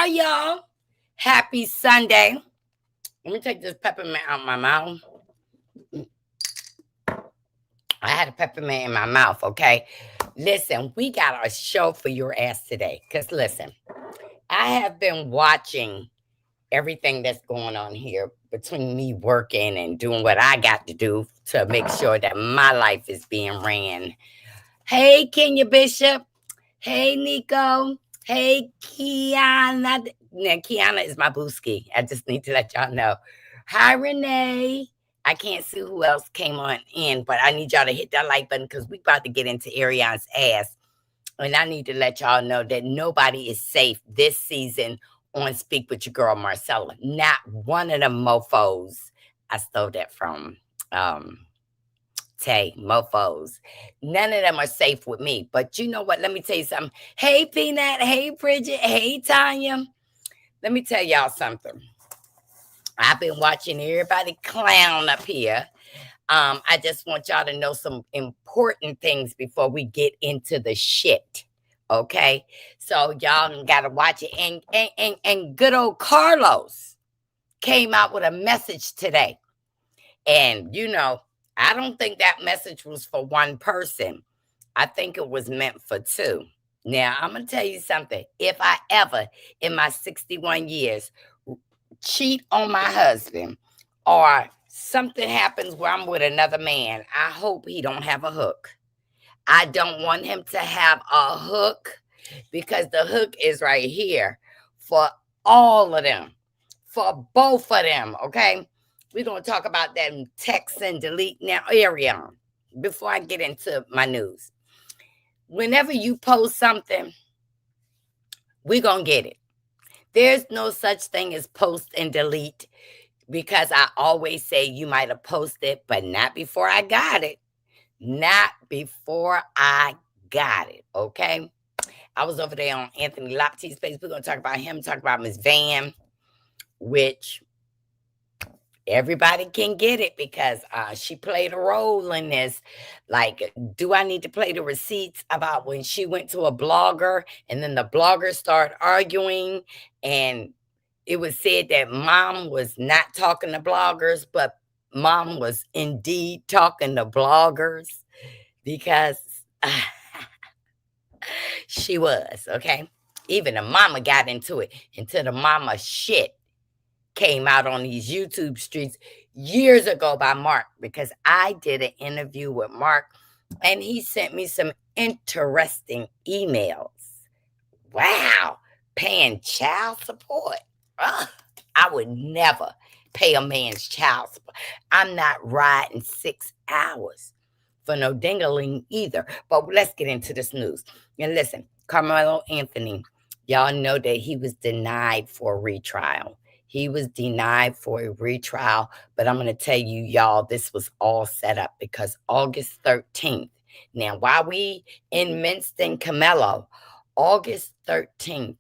are y'all? Happy Sunday. Let me take this peppermint out of my mouth. I had a peppermint in my mouth, okay? Listen, we got a show for your ass today. Because listen, I have been watching everything that's going on here between me working and doing what I got to do to make sure that my life is being ran. Hey, Kenya Bishop. Hey, Nico. Hey, Kiana. Now, Kiana is my booski. I just need to let y'all know. Hi, Renee. I can't see who else came on in, but I need y'all to hit that like button because we about to get into Arrione's ass. And I need to let y'all know that nobody is safe this season on Speak With Your Girl, Marcella. Not one of them mofos. I stole that from Tay, mofos. None of them are safe with me. But you know what? Let me tell you something. Hey, Peanut. Hey, Bridget. Hey, Tanya. Let me tell y'all something. I've been watching everybody clown up here. I just want y'all to know some important things before we get into the shit. Okay? So y'all gotta watch it. And good old Carlos came out with a message today. And you know, I don't think that message was for one person. I think it was meant for two. Now, I'm going to tell you something. If I ever, in my 61 years, cheat on my husband or something happens where I'm with another man, I hope he don't have a hook. I don't want him to have a hook because the hook is right here for all of them, for both of them, okay? We're going to talk about that in text and delete now. Ariane, before I get into my news. Whenever you post something, we're going to get it. There's no such thing as post and delete because I always say you might have posted, but not before I got it. Not before I got it, okay? I was over there on Anthony Lopte's page. We're going to talk about him, talk about Miss Van, which everybody can get it because she played a role in this. Like, do I need to play the receipts about when she went to a blogger and then the blogger started arguing and it was said that mom was not talking to bloggers, but mom was indeed talking to bloggers because she was, okay? Even the mama got into it until the mama shit came out on these YouTube streets years ago by Mark, because I did an interview with Mark and he sent me some interesting emails. Wow, paying child support. Ugh, I would never pay a man's child support. I'm not riding 6 hours for no dingaling either. But let's get into this news. And listen, Carmelo Anthony, y'all know that he was denied for a retrial. He was denied for a retrial, but I'm going to tell you, y'all, this was all set up because August 13th. Now, while we in Minston Camelo, August 13th,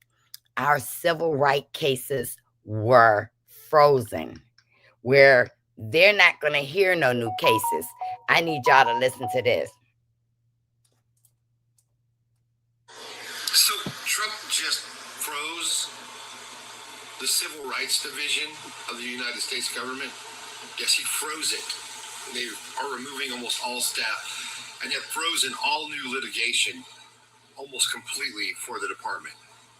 our civil rights cases were frozen, where they're not going to hear no new cases. I need y'all to listen to this. So Trump just froze the Civil Rights Division of the United States government. Yes, he froze it. They are removing almost all staff and have frozen all new litigation almost completely for the department.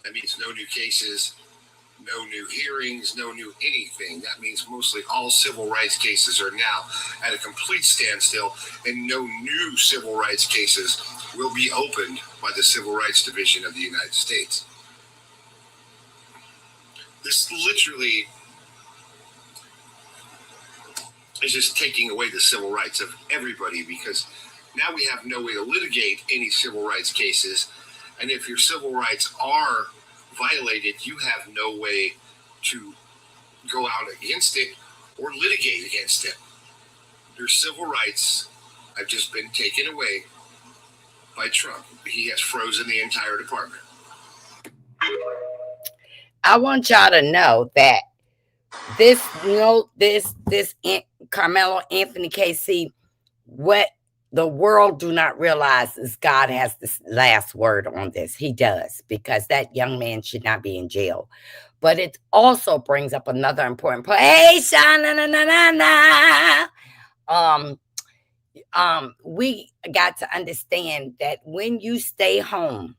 That means no new cases, no new hearings, no new anything. That means mostly all civil rights cases are now at a complete standstill, and no new civil rights cases will be opened by the Civil Rights Division of the United States. This literally is just taking away the civil rights of everybody, because now we have no way to litigate any civil rights cases. And if your civil rights are violated, you have no way to go out against it or litigate against it. Your civil rights have just been taken away by Trump. He has frozen the entire department. I want y'all to know that this Carmelo Anthony case, see, what the world do not realize is God has this last word on this. He does, because that young man should not be in jail. But it also brings up another important point. Hey, Shana, na, na, na, na. Um, we got to understand that when you stay home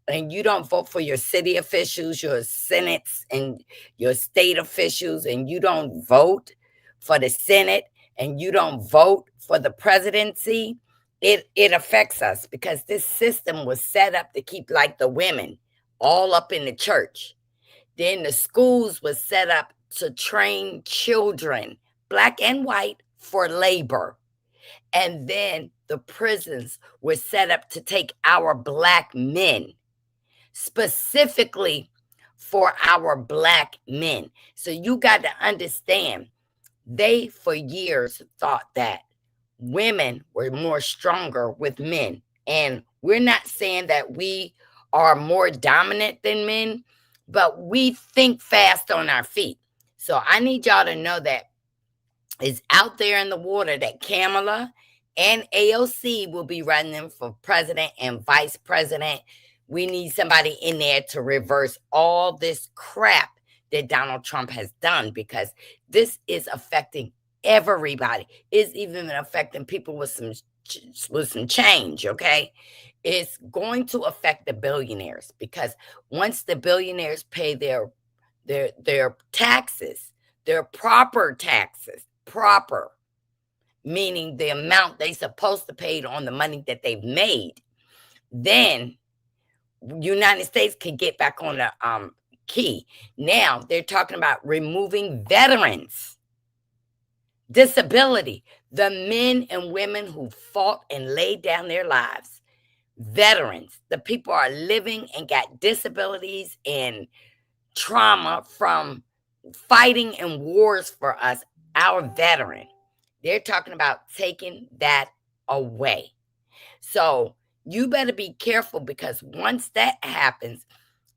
and you don't vote for your city officials, your senates, and your state officials, and you don't vote for the Senate, and you don't vote for the presidency, it affects us, because this system was set up to keep like the women all up in the church. Then the schools was set up to train children, black and white, for labor. And then the prisons were set up to take our black men, specifically for our black men. So you got to understand, they for years thought that women were more stronger with men. And we're not saying that we are more dominant than men, but we think fast on our feet. So I need y'all to know that it's out there in the water that Kamala and AOC will be running for president and vice president. We need somebody in there to reverse all this crap that Donald Trump has done, because this is affecting everybody. It's even affecting people with some change, okay? It's going to affect the billionaires, because once the billionaires pay their taxes, their proper taxes, proper meaning the amount they supposed to pay on the money that they've made, then United States can get back on the key. Now they're talking about removing veterans, disability, the men and women who fought and laid down their lives, veterans, the people are living and got disabilities and trauma from fighting in wars for us, our veteran. They're talking about taking that away. So you better be careful, because once that happens,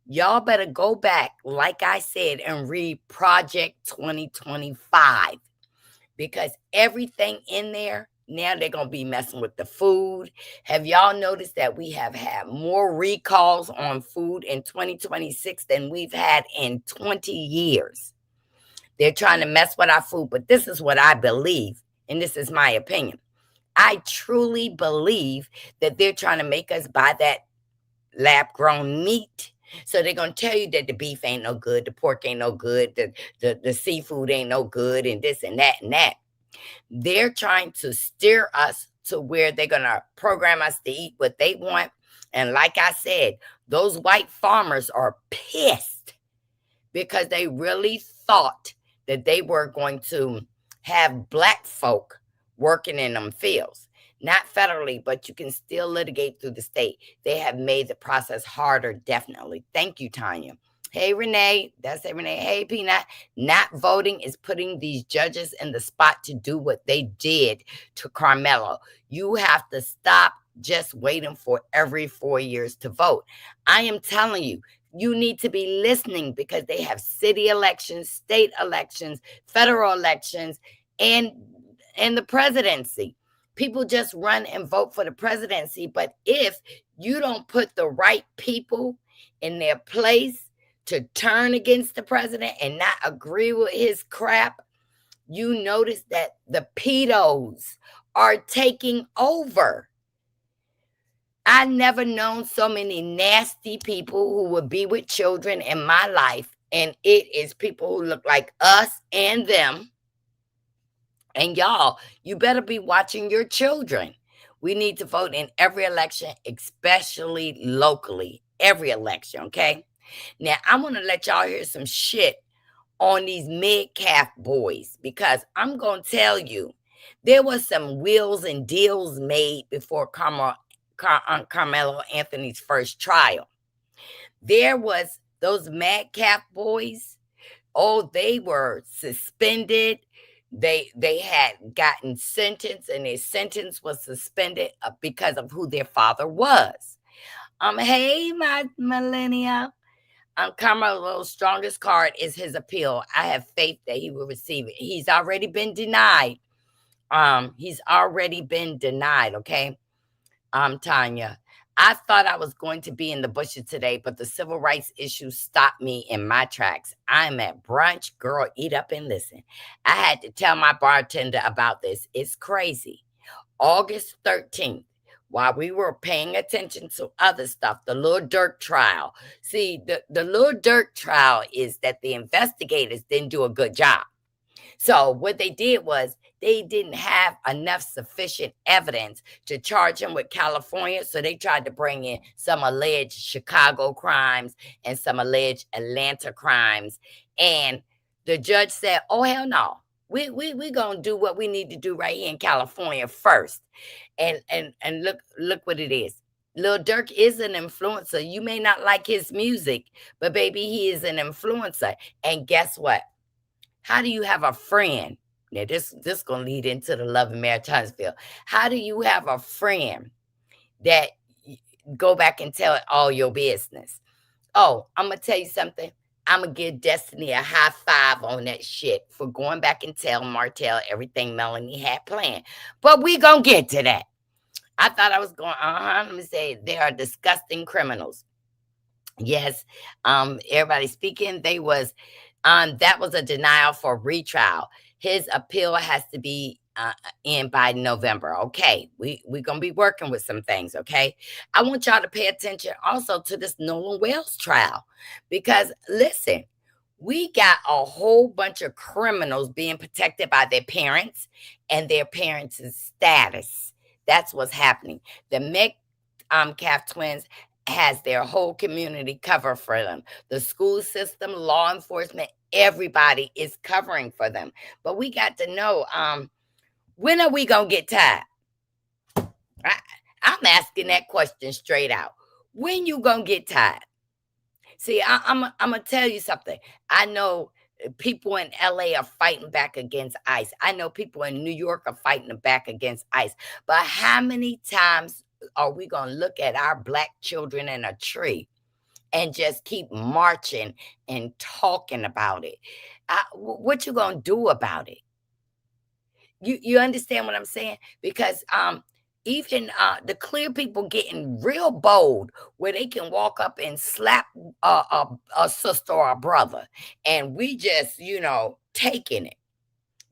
y'all better go back, like I said, and read Project 2025, because everything in there, now they're going to be messing with the food. Have y'all noticed that we have had more recalls on food in 2026 than we've had in 20 years? They're trying to mess with our food, but this is what I believe, and this is my opinion. I truly believe that they're trying to make us buy that lab-grown meat. So they're going to tell you that the beef ain't no good, the pork ain't no good, the seafood ain't no good, and this and that and that. They're trying to steer us to where they're going to program us to eat what they want. And like I said, those white farmers are pissed, because they really thought that they were going to have black folk working in them fields. Not federally, but you can still litigate through the state. They have made the process harder, definitely. Thank you, Tanya. Hey, Renee. That's it, Renee. Hey, Peanut. Not voting is putting these judges in the spot to do what they did to Carmelo. You have to stop just waiting for every 4 years to vote. I am telling you, you need to be listening, because they have city elections, state elections, federal elections, and the presidency. People just run and vote for the presidency. But if you don't put the right people in their place to turn against the president and not agree with his crap, you notice that the pedos are taking over. I never known so many nasty people who would be with children in my life. And it is people who look like us and them. And y'all, you better be watching your children. We need to vote in every election, especially locally. Every election, okay? Now, I want to let y'all hear some shit on these mid-calf boys, because I'm going to tell you, there was some wheels and deals made before Carmelo Anthony's first trial. There was those madcap boys. Oh, they were suspended. They had gotten sentenced, and their sentence was suspended because of who their father was. Hey, my millennial. Carmelo's strongest card is his appeal. I have faith that he will receive it. He's already been denied He's already been denied, okay? Tanya, I thought I was going to be in the bushes today, but the civil rights issue stopped me in my tracks. I'm at brunch. Girl, eat up and listen. I had to tell my bartender about this. It's crazy. August 13th, while we were paying attention to other stuff, the Lil Durk trial. See, the Lil Durk trial is that the investigators didn't do a good job. So what they did was they didn't have enough sufficient evidence to charge him with California. So they tried to bring in some alleged Chicago crimes and some alleged Atlanta crimes. And the judge said, oh, hell no. We gonna do what we need to do right here in California first. And look what it is. Lil Durk is an influencer. You may not like his music, but baby, he is an influencer. And guess what? How do you have a friend? Now, this gonna lead into the Love and Marriage Huntsville. How do you have a friend that go back and tell all your business? Oh, I'm gonna tell you something. I'm gonna give Destiny a high five on that shit for going back and tell Martell everything Melanie had planned. But we gonna get to that. I thought I was going, let me say, they are disgusting criminals. Yes, everybody speaking, that was a denial for retrial. His appeal has to be in by November. Okay, we're gonna be working with some things. Okay, I want y'all to pay attention also to this Nolan Wells trial, because listen, we got a whole bunch of criminals being protected by their parents and their parents' status. That's what's happening. The Metcalf twins has their whole community covered for them. The school system, law enforcement, everybody is covering for them. But we got to know, when are we gonna get tired? I'm asking that question straight out. When you gonna get tired? See, I'm gonna tell you something. I know people in LA are fighting back against ICE. I know people in New York are fighting back against ICE. But how many times are we gonna look at our black children in a tree and just keep marching and talking about it? What you gonna do about it? You understand what I'm saying? Because even the clear people getting real bold where they can walk up and slap a sister or a brother, and we just taking it.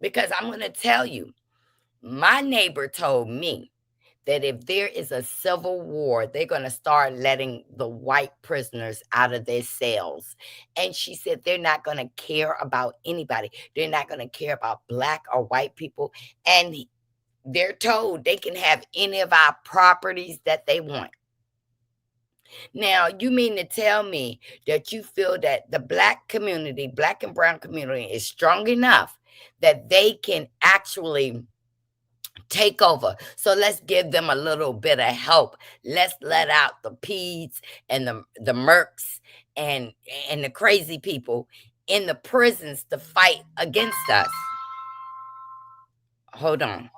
Because I'm going to tell you, my neighbor told me that if there is a civil war, they're going to start letting the white prisoners out of their cells. And she said they're not going to care about anybody. They're not going to care about black or white people. And they're told they can have any of our properties that they want. Now, you mean to tell me that you feel that the black community, black and brown community, is strong enough that they can actually take over? So let's give them a little bit of help. Let's let out the peds and the mercs and the crazy people in the prisons to fight against us. Hold on.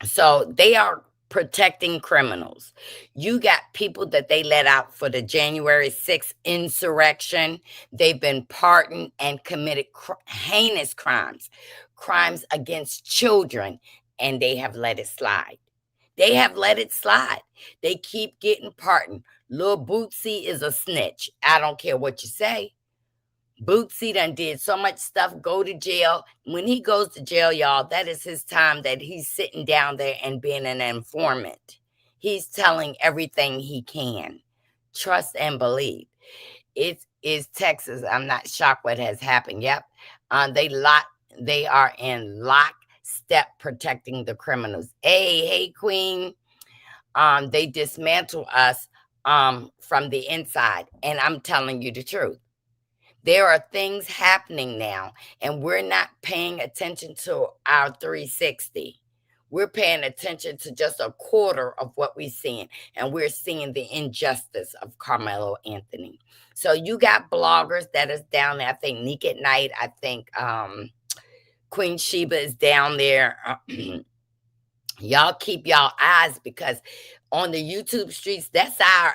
So they are protecting criminals. You got people that they let out for the January 6th insurrection. They've been pardoned and committed heinous crimes against children, and they have let it slide. They have let it slide. They keep getting pardoned. Lil Bootsy is a snitch. I don't care what you say. Bootsy done did so much stuff, go to jail. When he goes to jail, y'all, that is his time that he's sitting down there and being an informant. He's telling everything he can. Trust and believe. It is Texas. I'm not shocked what has happened. Yep. They are in lockstep protecting the criminals. Hey, Queen. They dismantle us from the inside. And I'm telling you the truth. There are things happening now, and we're not paying attention to our 360. We're paying attention to just a quarter of what we're seeing, and we're seeing the injustice of Carmelo Anthony. So you got bloggers that is down there. I think Nick at Night. I think Queen Sheba is down there. Y'all keep y'all eyes, because on the YouTube streets, that's our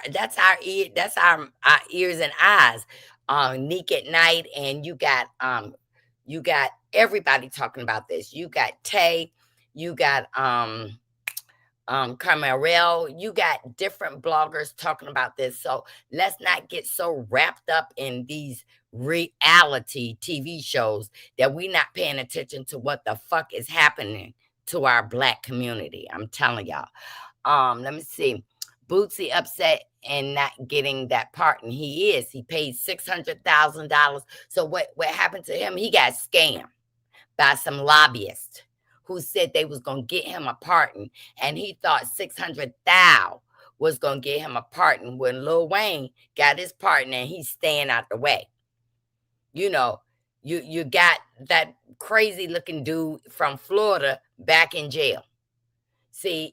ears and eyes. Neek at Night, and you got everybody talking about this. You got Tay, you got Carmel, you got different bloggers talking about this. So let's not get so wrapped up in these reality TV shows that we're not paying attention to what the fuck is happening to our black community. I'm telling y'all. Let me see. Bootsy upset and not getting that part, and he is. He paid $600,000. So what happened to him? He got scammed by some lobbyists who said they was gonna get him a pardon, and he thought 600,000 was gonna get him a pardon. When Lil Wayne got his pardon and he's staying out the way, you know, you got that crazy looking dude from Florida back in jail. See,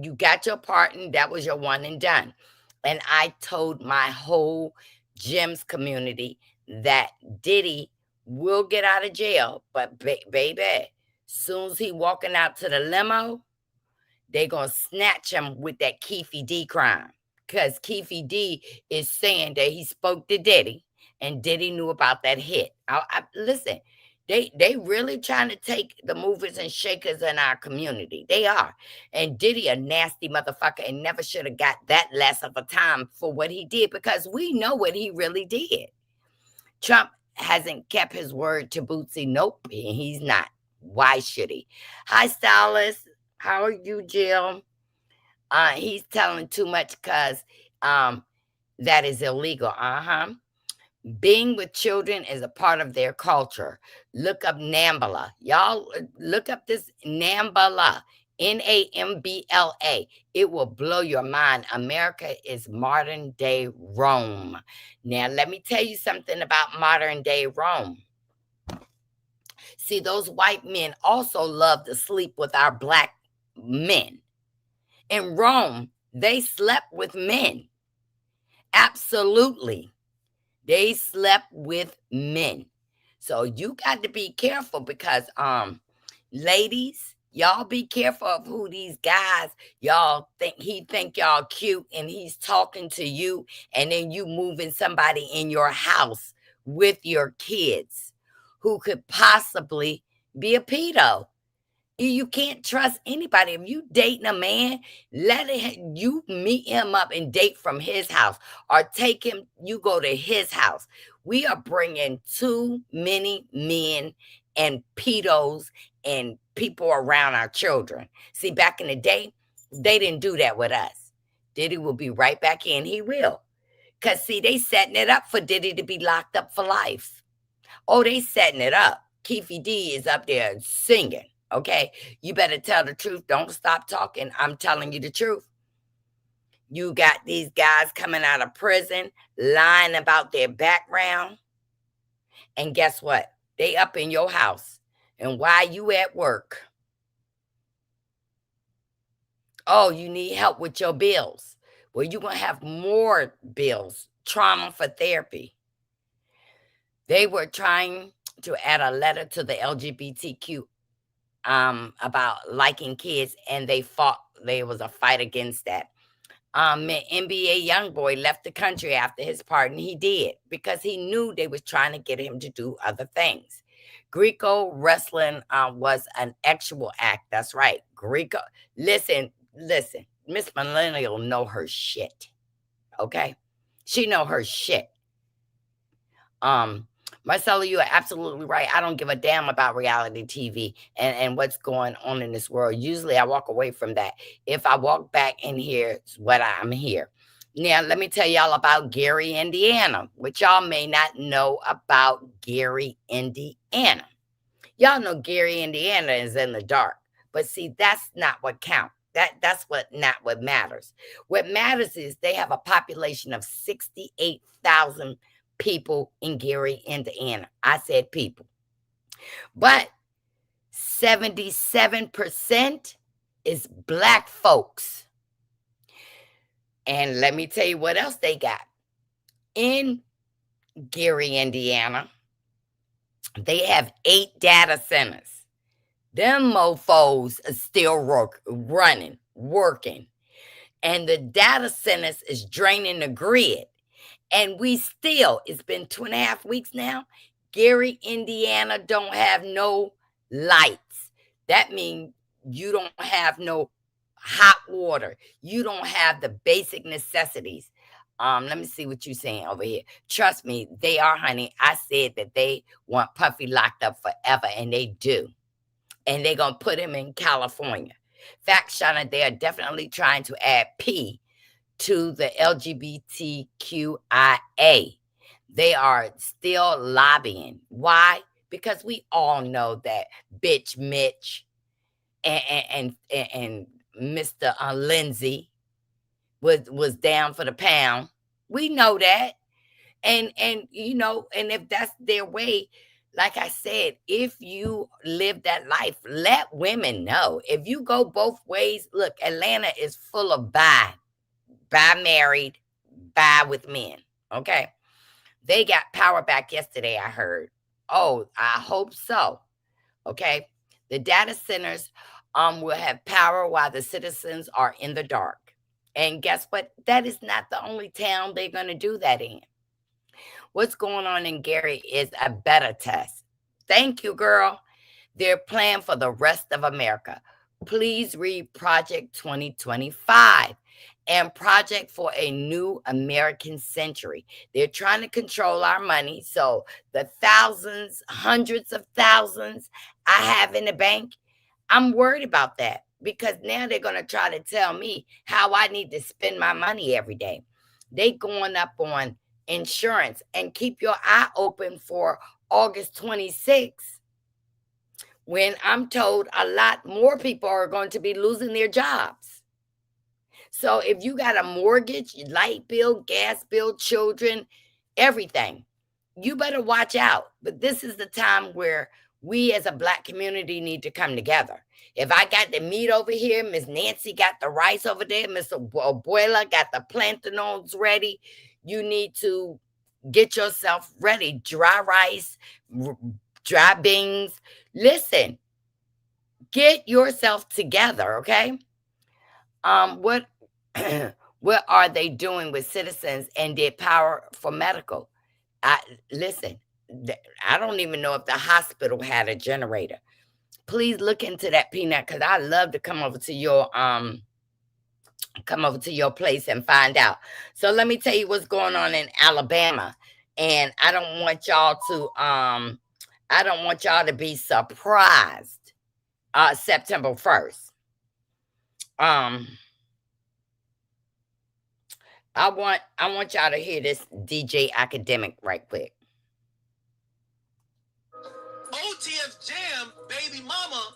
you got your pardon. That was your one and done. And I told my whole Gems community that Diddy will get out of jail, but baby, soon as he walking out to the limo, they gonna snatch him with that Keefe D crime, because Keefe D is saying that he spoke to Diddy, and Diddy knew about that hit. Listen, they really trying to take the movers and shakers in our community. They are. And Diddy a nasty motherfucker and never should have got that less of a time for what he did, because we know what he really did. Trump hasn't kept his word to Bootsy. Nope, he's not. Why should he? Hi, stylist. How are you, Jill? He's telling too much because that is illegal. Being with children is a part of their culture. Look up Nambla. Y'all look up this Nambla. Nambla. It will blow your mind. America is modern day Rome. Now, let me tell you something about modern day Rome. See, those white men also love to sleep with our black men. In Rome, they slept with men. Absolutely. They slept with men. So you got to be careful, because ladies, y'all be careful of who these guys y'all think y'all cute, and he's talking to you, and then you moving somebody in your house with your kids who could possibly be a pedo. You can't trust anybody. If you dating a man, you meet him up and date from his house, or take him, you go to his house. We are bringing too many men and pedos and people around our children. See, back in the day, they didn't do that with us. Diddy will be right back in. He will. Because, see, they setting it up for Diddy to be locked up for life. Oh, they setting it up. Keefe D is up there singing. Okay, you better tell the truth. Don't stop talking. I'm telling you the truth. You got these guys coming out of prison, lying about their background. And guess what? They up in your house. And while you at work, oh, you need help with your bills. Well, you're going to have more bills. Trauma for therapy. They were trying to add a letter to the LGBTQ about liking kids, and they fought. There was a fight against that. NBA YoungBoy left the country after his pardon. He did, because he knew they was trying to get him to do other things. Greco wrestling was an actual act. That's right. Greco. Listen. Miss Millennial know her shit. Okay, she know her shit. Marcella, you are absolutely right. I don't give a damn about reality TV and what's going on in this world. Usually I walk away from that. If I walk back in here, it's what I'm here. Now, let me tell y'all about Gary, Indiana, which y'all may not know about Gary, Indiana. Y'all know Gary, Indiana is in the dark. But see, that's not what counts. That's not what matters. What matters is they have a population of 68,000 people in Gary, Indiana. I said people. But 77% is black folks. And let me tell you what else they got. In Gary, Indiana, they have 8 data centers. Them mofos are still running, working. And the data centers is draining the grid. And we still, it's been 2.5 weeks now, Gary, Indiana don't have no lights. That means you don't have no hot water. You don't have the basic necessities. Let me see what you're saying over here. Trust me, they are, honey. I said that they want Puffy locked up forever, and they do. And they're going to put him in California. Fact, Shauna, they are definitely trying to add P to the LGBTQIA. They are still lobbying. Why? Because we all know that bitch Mitch and Mr. Lindsay was down for the pound. We know that. And you know, and if that's their way, like I said, if you live that life, let women know. If you go both ways, look, Atlanta is full of bi married, bi with men. Okay. They got power back yesterday, I heard. Oh, I hope so. Okay. The data centers will have power while the citizens are in the dark. And guess what? That is not the only town they're going to do that in. What's going on in Gary is a beta test. Thank you, girl. Their plan for the rest of America. Please read Project 2025 and Project for a New American Century. They're trying to control our money. So the thousands, hundreds of thousands I have in the bank, I'm worried about that because now they're going to try to tell me how I need to spend my money every day. They going up on insurance, and keep your eye open for August 26th, when I'm told a lot more people are going to be losing their jobs. So if you got a mortgage, light bill, gas bill, children, everything, you better watch out. But this is the time where we as a Black community need to come together. If I got the meat over here, Miss Nancy got the rice over there, Miss Abuela got the plantains ready, you need to get yourself ready. Dry rice, dry beans. Listen, get yourself together, okay? What what are they doing with citizens and their power for medical? Listen, I don't even know if the hospital had a generator. Please look into that, Peanut, because I love to come over to your place and find out. So let me tell you what's going on in Alabama. And I don't want y'all to be surprised September 1st. I want y'all to hear this DJ Academic right quick. OTF Jam, baby mama.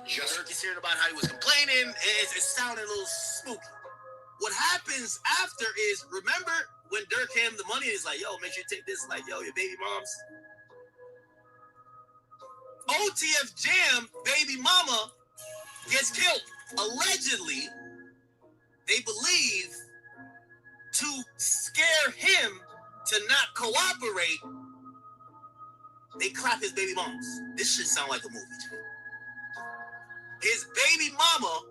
Just is hearing about how he was complaining. It sounded a little spooky. What happens after is, remember when Dirk handed him the money, he's like, yo, make sure you take this, like, yo, your baby mom's. OTF Jam, baby mama, gets killed. Allegedly, they believe to scare him to not cooperate, they clap his baby moms. This should sound like a movie. His baby mama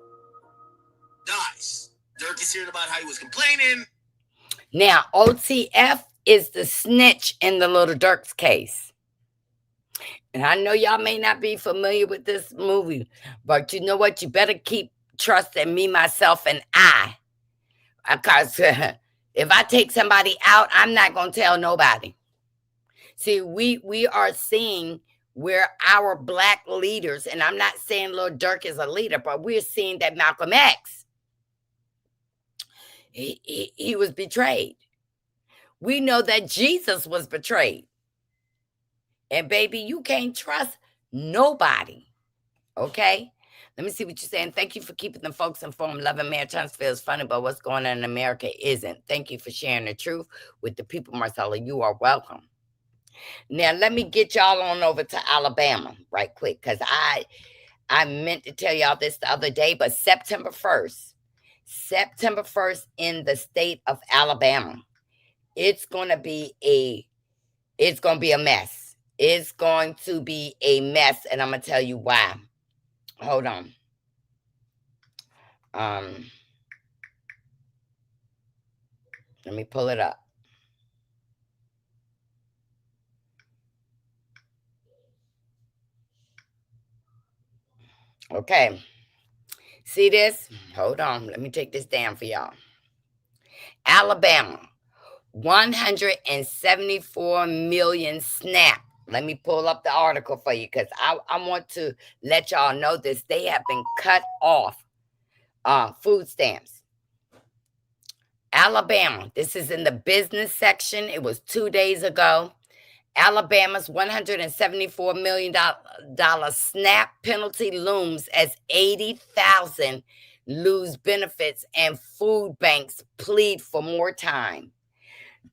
dies. Dirk is hearing about how he was complaining. Now, OTF is the snitch in the Little Dirk's case. And I know y'all may not be familiar with this movie, but you know what? You better keep trusting me, myself, and I. Because if I take somebody out, I'm not going to tell nobody. See, we are seeing where our Black leaders, and I'm not saying Lil Durk is a leader, but we're seeing that Malcolm X, he was betrayed. We know that Jesus was betrayed. And baby, you can't trust nobody. Okay? Let me see what you're saying. Thank you for keeping the folks informed. Love and Mayor Transfer is funny, but what's going on in America isn't. Thank you for sharing the truth with the people, Marcella. You are welcome. Now let me get y'all on over to Alabama right quick, because I meant to tell y'all this the other day, but September 1st in the state of Alabama, it's gonna be a it's gonna be a mess. It's going to be a mess, and I'm gonna tell you why. Hold on. Um, Let me pull it up. Okay. See this? Hold on. Let me take this down for y'all. Alabama, 174 million SNAP. Let me pull up the article for you, because I want to let y'all know this. They have been cut off food stamps. Alabama, this is in the business section. It was 2 days ago. Alabama's $174 million SNAP penalty looms as 80,000 lose benefits and food banks plead for more time.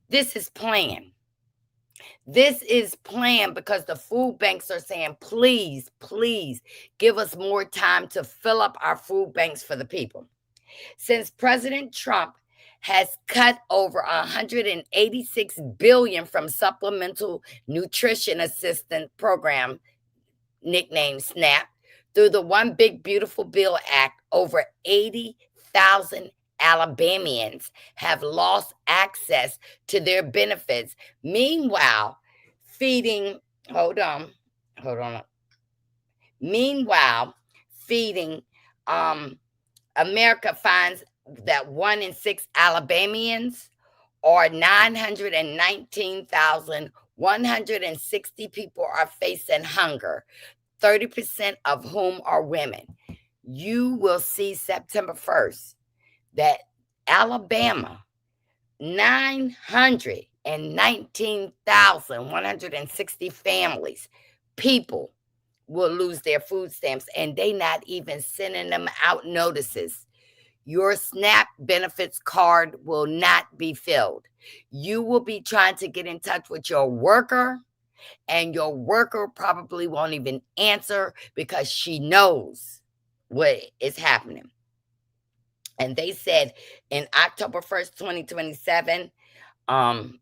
This is planned. This is planned because the food banks are saying, please, please give us more time to fill up our food banks for the people. Since President Trump has cut over $186 billion from supplemental nutrition assistance program, nicknamed SNAP, through the One Big Beautiful Bill Act, over 80,000 Alabamians have lost access to their benefits. Meanwhile, feeding, hold on. Meanwhile, feeding, America finds that 1 in 6 Alabamians, or 919,160 people, are facing hunger, 30% of whom are women. You will see September 1st that Alabama, 919,160 families, people, will lose their food stamps, and they not even sending them out notices. Your SNAP benefits card will not be filled. You will be trying to get in touch with your worker, and your worker probably won't even answer because she knows what is happening. And they said in October 1st, 2027,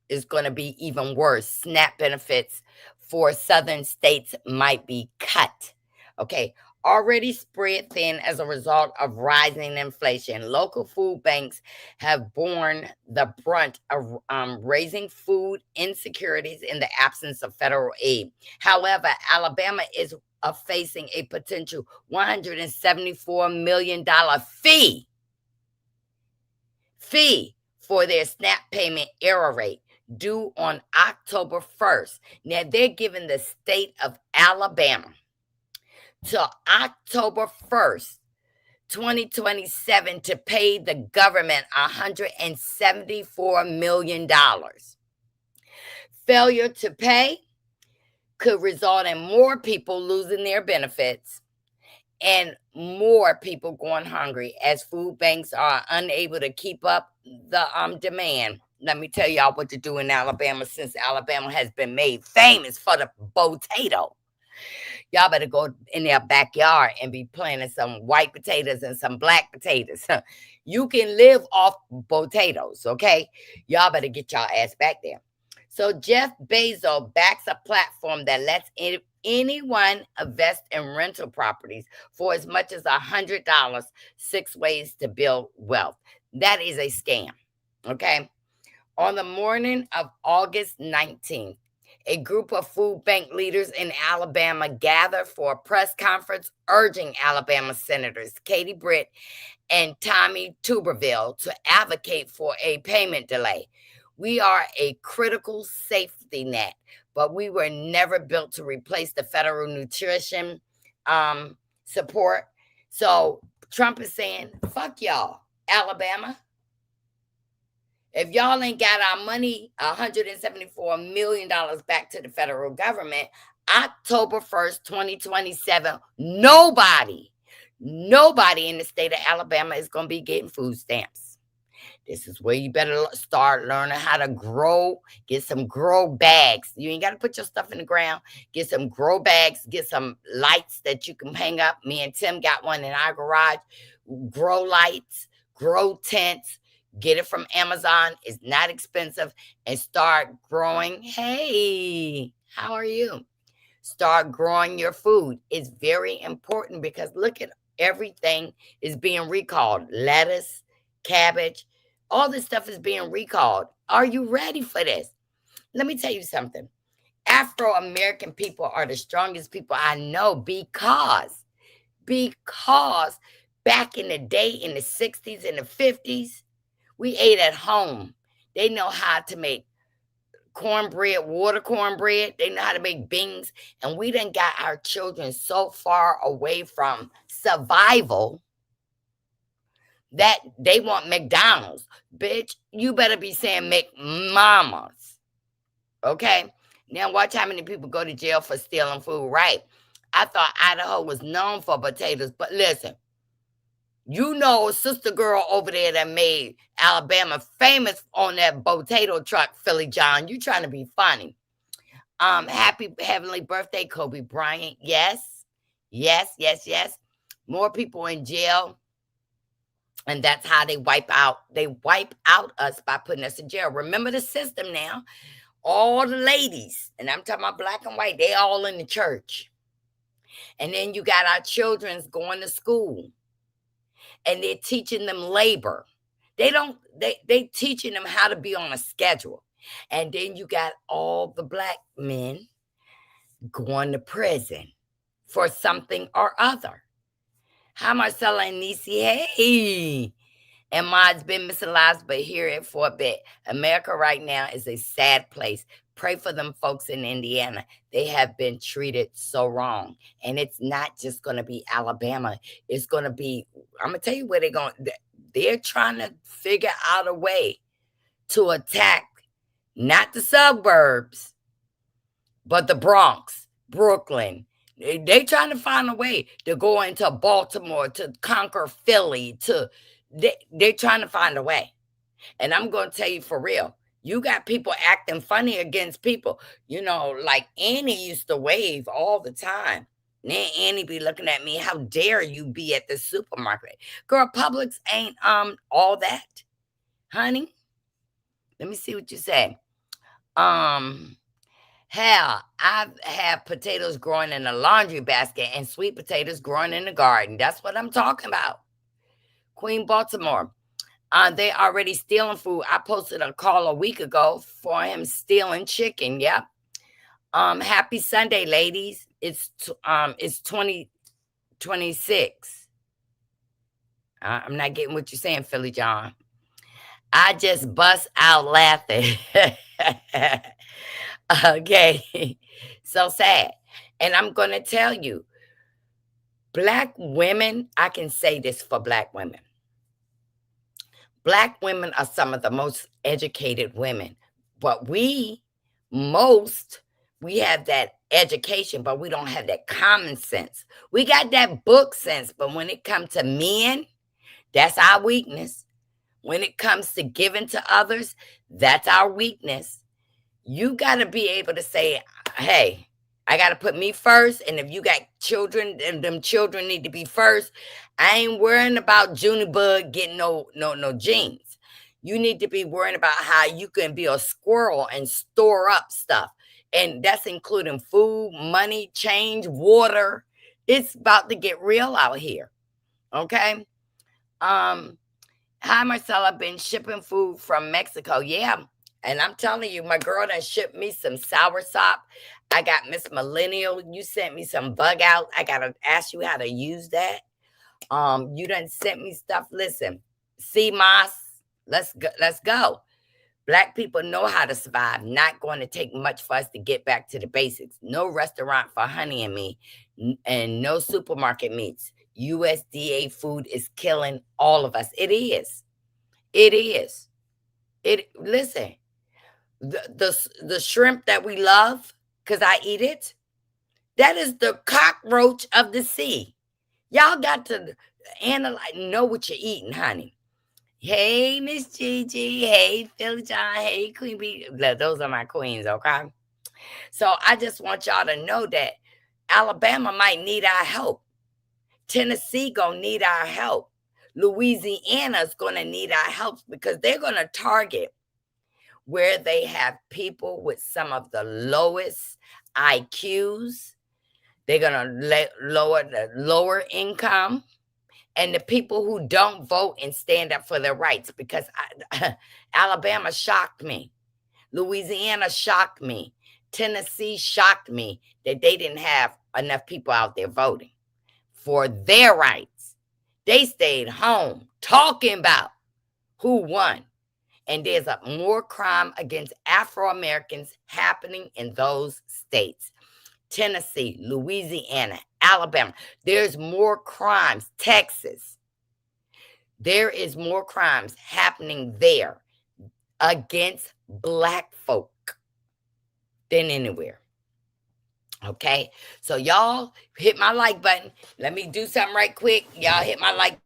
is going to be even worse. SNAP benefits for southern states might be cut. Okay. Already spread thin as a result of rising inflation. Local food banks have borne the brunt of raising food insecurities in the absence of federal aid. However, Alabama is facing a potential $174 million fee for their SNAP payment error rate due on October 1st. Now, they're giving the state of Alabama till October 1st, 2027 to pay the government $174 million. Failure to pay could result in more people losing their benefits and more people going hungry as food banks are unable to keep up the demand. Let me tell y'all what to do in Alabama, since Alabama has been made famous for the potato. Y'all better go in their backyard and be planting some white potatoes and some black potatoes. You can live off potatoes, okay? Y'all better get y'all ass back there. So Jeff Bezos backs a platform that lets anyone invest in rental properties for as much as $100, 6 ways to build wealth. That is a scam, okay? On the morning of August 19th, a group of food bank leaders in Alabama gathered for a press conference urging Alabama Senators Katie Britt and Tommy Tuberville to advocate for a payment delay. We are a critical safety net, but we were never built to replace the federal nutrition support. So Trump is saying, fuck y'all, Alabama. If y'all ain't got our money, $174 million back to the federal government, October 1st, 2027, nobody in the state of Alabama is going to be getting food stamps. This is where you better start learning how to grow. Get some grow bags. You ain't got to put your stuff in the ground. Get some grow bags. Get some lights that you can hang up. Me and Tim got one in our garage. Grow lights, grow tents. Get it from Amazon. It's not expensive. And start growing. Hey, how are you? Start growing your food. It's very important because look at everything is being recalled. Lettuce, cabbage, all this stuff is being recalled. Are you ready for this? Let me tell you something. Afro-American people are the strongest people I know because back in the day, in the 60s and the 50s, we ate at home. They know how to make cornbread, water cornbread. They know how to make beans. And we done got our children so far away from survival that they want McDonald's. Bitch, you better be saying McMamas. Okay? Now watch how many people go to jail for stealing food, right? I thought Idaho was known for potatoes, but listen, you know sister girl over there that made Alabama famous on that potato truck, Philly John. You trying to be funny. Happy heavenly birthday, Kobe Bryant. Yes. Yes, yes, yes. More people in jail. And that's how they wipe out us by putting us in jail. Remember the system now. All the ladies, and I'm talking about black and white, they all in the church. And then you got our children's going to school. And they're teaching them labor. They teaching them how to be on a schedule. And then you got all the black men going to prison for something or other. Hi, Marcella and Nisi. Hey. And Ma's been missing lives, but hear it for a bit. America right now is a sad place. Pray for them folks in Indiana. They have been treated so wrong. And it's not just going to be Alabama. It's going to be, I'm going to tell you where they're going. They're trying to figure out a way to attack not the suburbs, but the Bronx, Brooklyn. They're trying to find a way to go into Baltimore, to conquer Philly, they're trying to find a way. And I'm going to tell you for real, you got people acting funny against people. You know, like Annie used to wave all the time. Then Annie be looking at me, how dare you be at the supermarket? Girl, Publix ain't all that. Honey, let me see what you say. Hell, I've had potatoes growing in a laundry basket and sweet potatoes growing in the garden. That's what I'm talking about. Queen Baltimore. They already stealing food. I posted a call a week ago for him stealing chicken. Yep. Happy Sunday, ladies. It's 2026. I'm not getting what you're saying, Philly John. I just bust out laughing. Okay. So sad. And I'm going to tell you, black women, I can say this for black women. Black women are some of the most educated women, but we have that education, but we don't have that common sense. We got that book sense, but when it comes to men, that's our weakness. When it comes to giving to others, that's our weakness. You got to be able to say, hey, I got to put me first. And if you got children, and them children need to be first. I ain't worrying about Junebug getting no jeans. You need to be worrying about how you can be a squirrel and store up stuff. And that's including food, money, change, water. It's about to get real out here. Okay. Hi, Marcella. I've been shipping food from Mexico. Yeah. And I'm telling you, my girl done shipped me some soursop. I got Miss Millennial. You sent me some bug out. I got to ask you how to use that. You done sent me stuff. Listen, see, Moss, let's go. Black people know how to survive. Not going to take much for us to get back to the basics. No restaurant for Honey and me, and no supermarket meats. USDA food is killing all of us. It is. It is. Listen, the shrimp that we love, because I eat it, that is the cockroach of the sea. Y'all got to analyze, know what you're eating, honey. Hey, Miss Gigi. Hey, Philly John. Hey, Queen B. Those are my queens, okay? So I just want y'all to know that Alabama might need our help. Tennessee gonna need our help. Louisiana's gonna need our help because they're gonna target where they have people with some of the lowest IQs. They're gonna lower the lower income and the people who don't vote and stand up for their rights. Because Alabama shocked me, Louisiana shocked me, Tennessee shocked me that they didn't have enough people out there voting for their rights. They stayed home talking about who won. And there's more crime against Afro Americans happening in those states. Tennessee, Louisiana, Alabama. There's more crimes. Texas. There is more crimes happening there against Black folk than anywhere. Okay, so y'all hit my like button. Let me do something right quick. Y'all hit my like.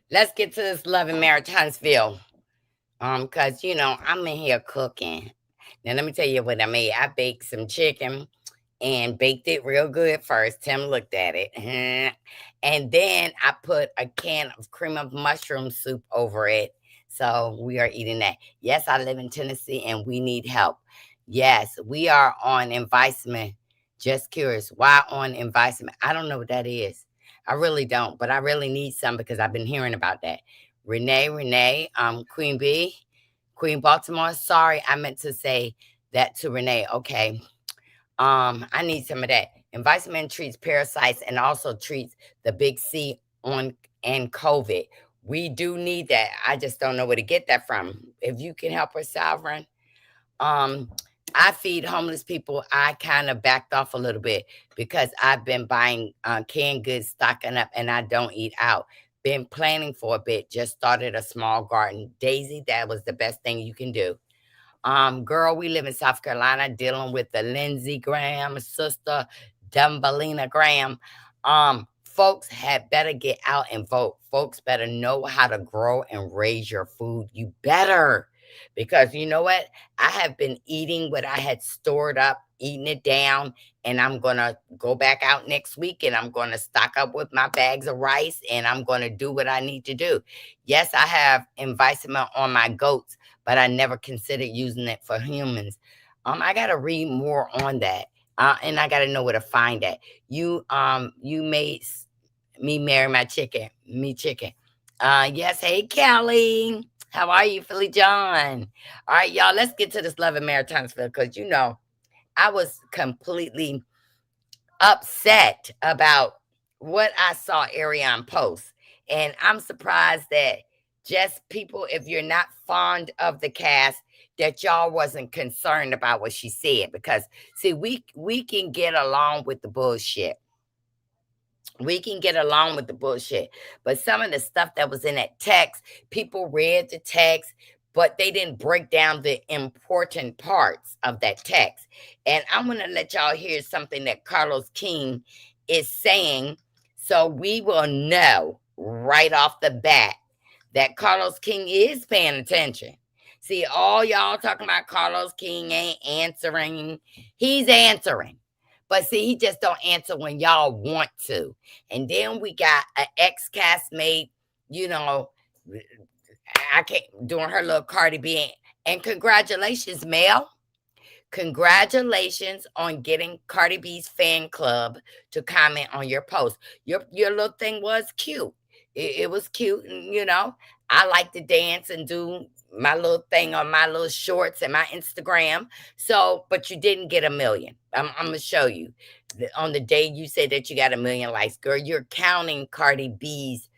Let's get to this Love and Marriage Huntsville. Cause I'm in here cooking. Now let me tell you what I made. I baked some chicken and baked it real good first. Tim looked at it. And then I put a can of cream of mushroom soup over it. So we are eating that. Yes, I live in Tennessee and we need help. Yes, we are on investment. Just curious. Why on investment? I don't know what that is. I really don't, but I really need some because I've been hearing about that. Renee, Queen B, Queen Baltimore. Sorry, I meant to say that to Renee. Okay. I need some of that. Environment treats parasites and also treats the big C on and COVID. We do need that. I just don't know where to get that from. If you can help us, Sovereign. Um, I feed homeless people. I kind of backed off a little bit because I've been buying canned goods, stocking up, and I don't eat out. Been planning for a bit. Just started a small garden. Daisy, that was the best thing you can do. Girl, we live in South Carolina dealing with the Lindsey Graham sister, Dumbelina Graham. Folks had better get out and vote. Folks better know how to grow and raise your food. You better. Because you know what? I have been eating what I had stored up, eating it down, and I'm going to go back out next week and I'm going to stock up with my bags of rice and I'm going to do what I need to do. Yes, I have investment on my goats, but I never considered using it for humans. I gotta read more on that, and I gotta know where to find that. You made me marry my chicken, me chicken. Yes, hey Kelly, how are you, Philly John? All right, y'all, let's get to this Love and Maritimes because I was completely upset about what I saw ARRIONE post. And I'm surprised that just people, if you're not fond of the cast, that y'all wasn't concerned about what she said. Because see, we can get along with the bullshit. We can get along with the bullshit. But some of the stuff that was in that text, people read the text, but they didn't break down the important parts of that text. And I'm going to let y'all hear something that Carlos King is saying so we will know right off the bat that Carlos King is paying attention. See, all y'all talking about Carlos King ain't answering. He's answering. But see, he just don't answer when y'all want to. And then we got an ex-castmate, you know, I can't doing her little Cardi B. And congratulations, Mel. Congratulations on getting Cardi B's fan club to comment on your post. Your little thing was cute. It was cute, and I like to dance and do my little thing on my little shorts and my Instagram. So, but you didn't get a million. I'm gonna show you. On the day you said that you got a million likes, girl, you're counting Cardi B's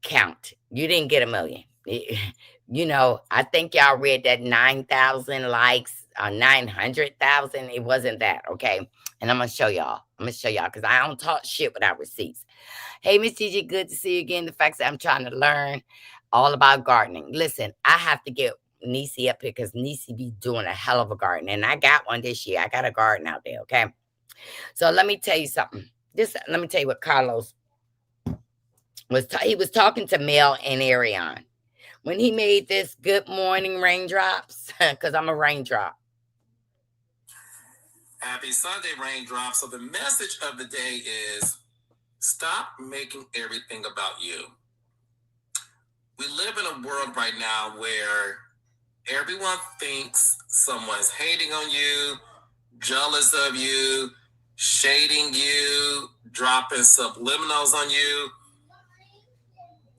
count. You didn't get a million. I think y'all read that 9,000 likes or 900,000. It wasn't that, okay? And I'm going to show y'all. Because I don't talk shit without receipts. Hey, Miss TJ, good to see you again. The fact that I'm trying to learn all about gardening. Listen, I have to get Niecy up here because Niecy be doing a hell of a garden. And I got one this year. I got a garden out there, okay? So let me tell you something. Let me tell you what Carlos he was talking to Mel and ARRIONE when he made this good morning raindrops, because I'm a raindrop. Happy Sunday, raindrops. So the message of the day is stop making everything about you. We live in a world right now where everyone thinks someone's hating on you, jealous of you, shading you, dropping subliminals on you.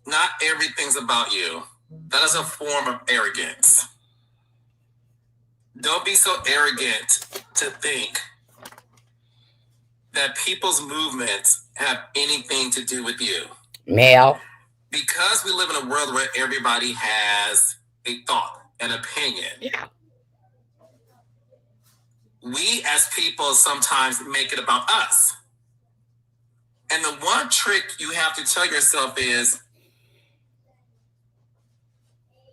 Not everything's about you. That is a form of arrogance. Don't be so arrogant to think that people's movements have anything to do with you. Mel. Because we live in a world where everybody has a thought, an opinion. Yeah. We as people sometimes make it about us. And the one trick you have to tell yourself is,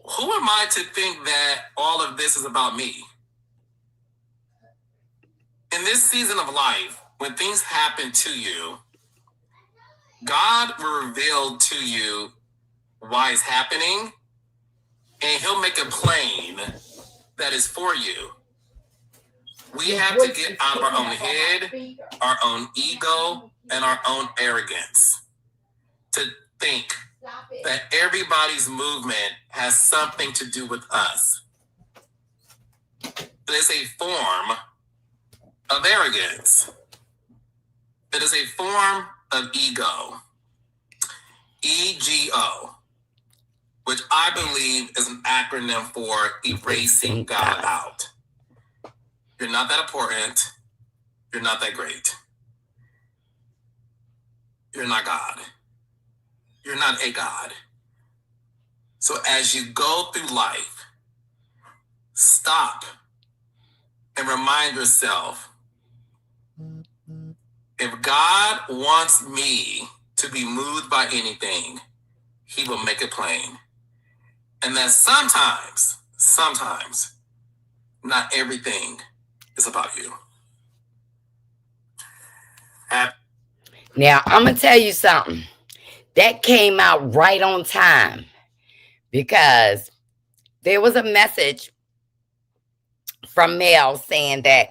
who am I to think that all of this is about me? In this season of life, when things happen to you, God will reveal to you why it's happening, and he'll make a plain that is for you. We have to get out of our own head, our own ego, and our own arrogance to think that everybody's movement has something to do with us. It is a form of arrogance. It is a form of ego. EGO, which I believe is an acronym for erasing God out. You're not that important. You're not that great. You're not God. You're not a God. So as you go through life, stop and remind yourself, if God wants me to be moved by anything, he will make it plain. And that sometimes, not everything is about you. Now, I'm going to tell you something. That came out right on time because there was a message from Mel saying that,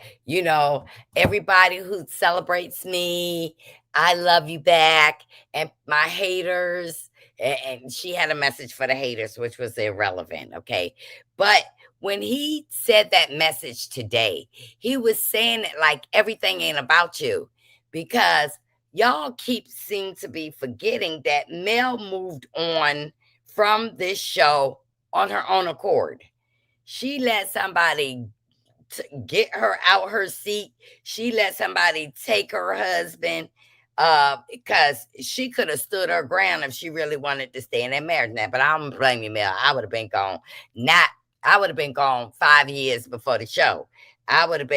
everybody who celebrates me, I love you back, and my haters, and she had a message for the haters, which was irrelevant, okay? But when he said that message today, he was saying it like everything ain't about you, because y'all seem to be forgetting that Mel moved on from this show on her own accord. She let somebody get her out her seat. She let somebody take her husband because she could have stood her ground if she really wanted to stay in that marriage now. But I don't blame you, Mel. I would have been gone. I would have been gone 5 years before the show. I would have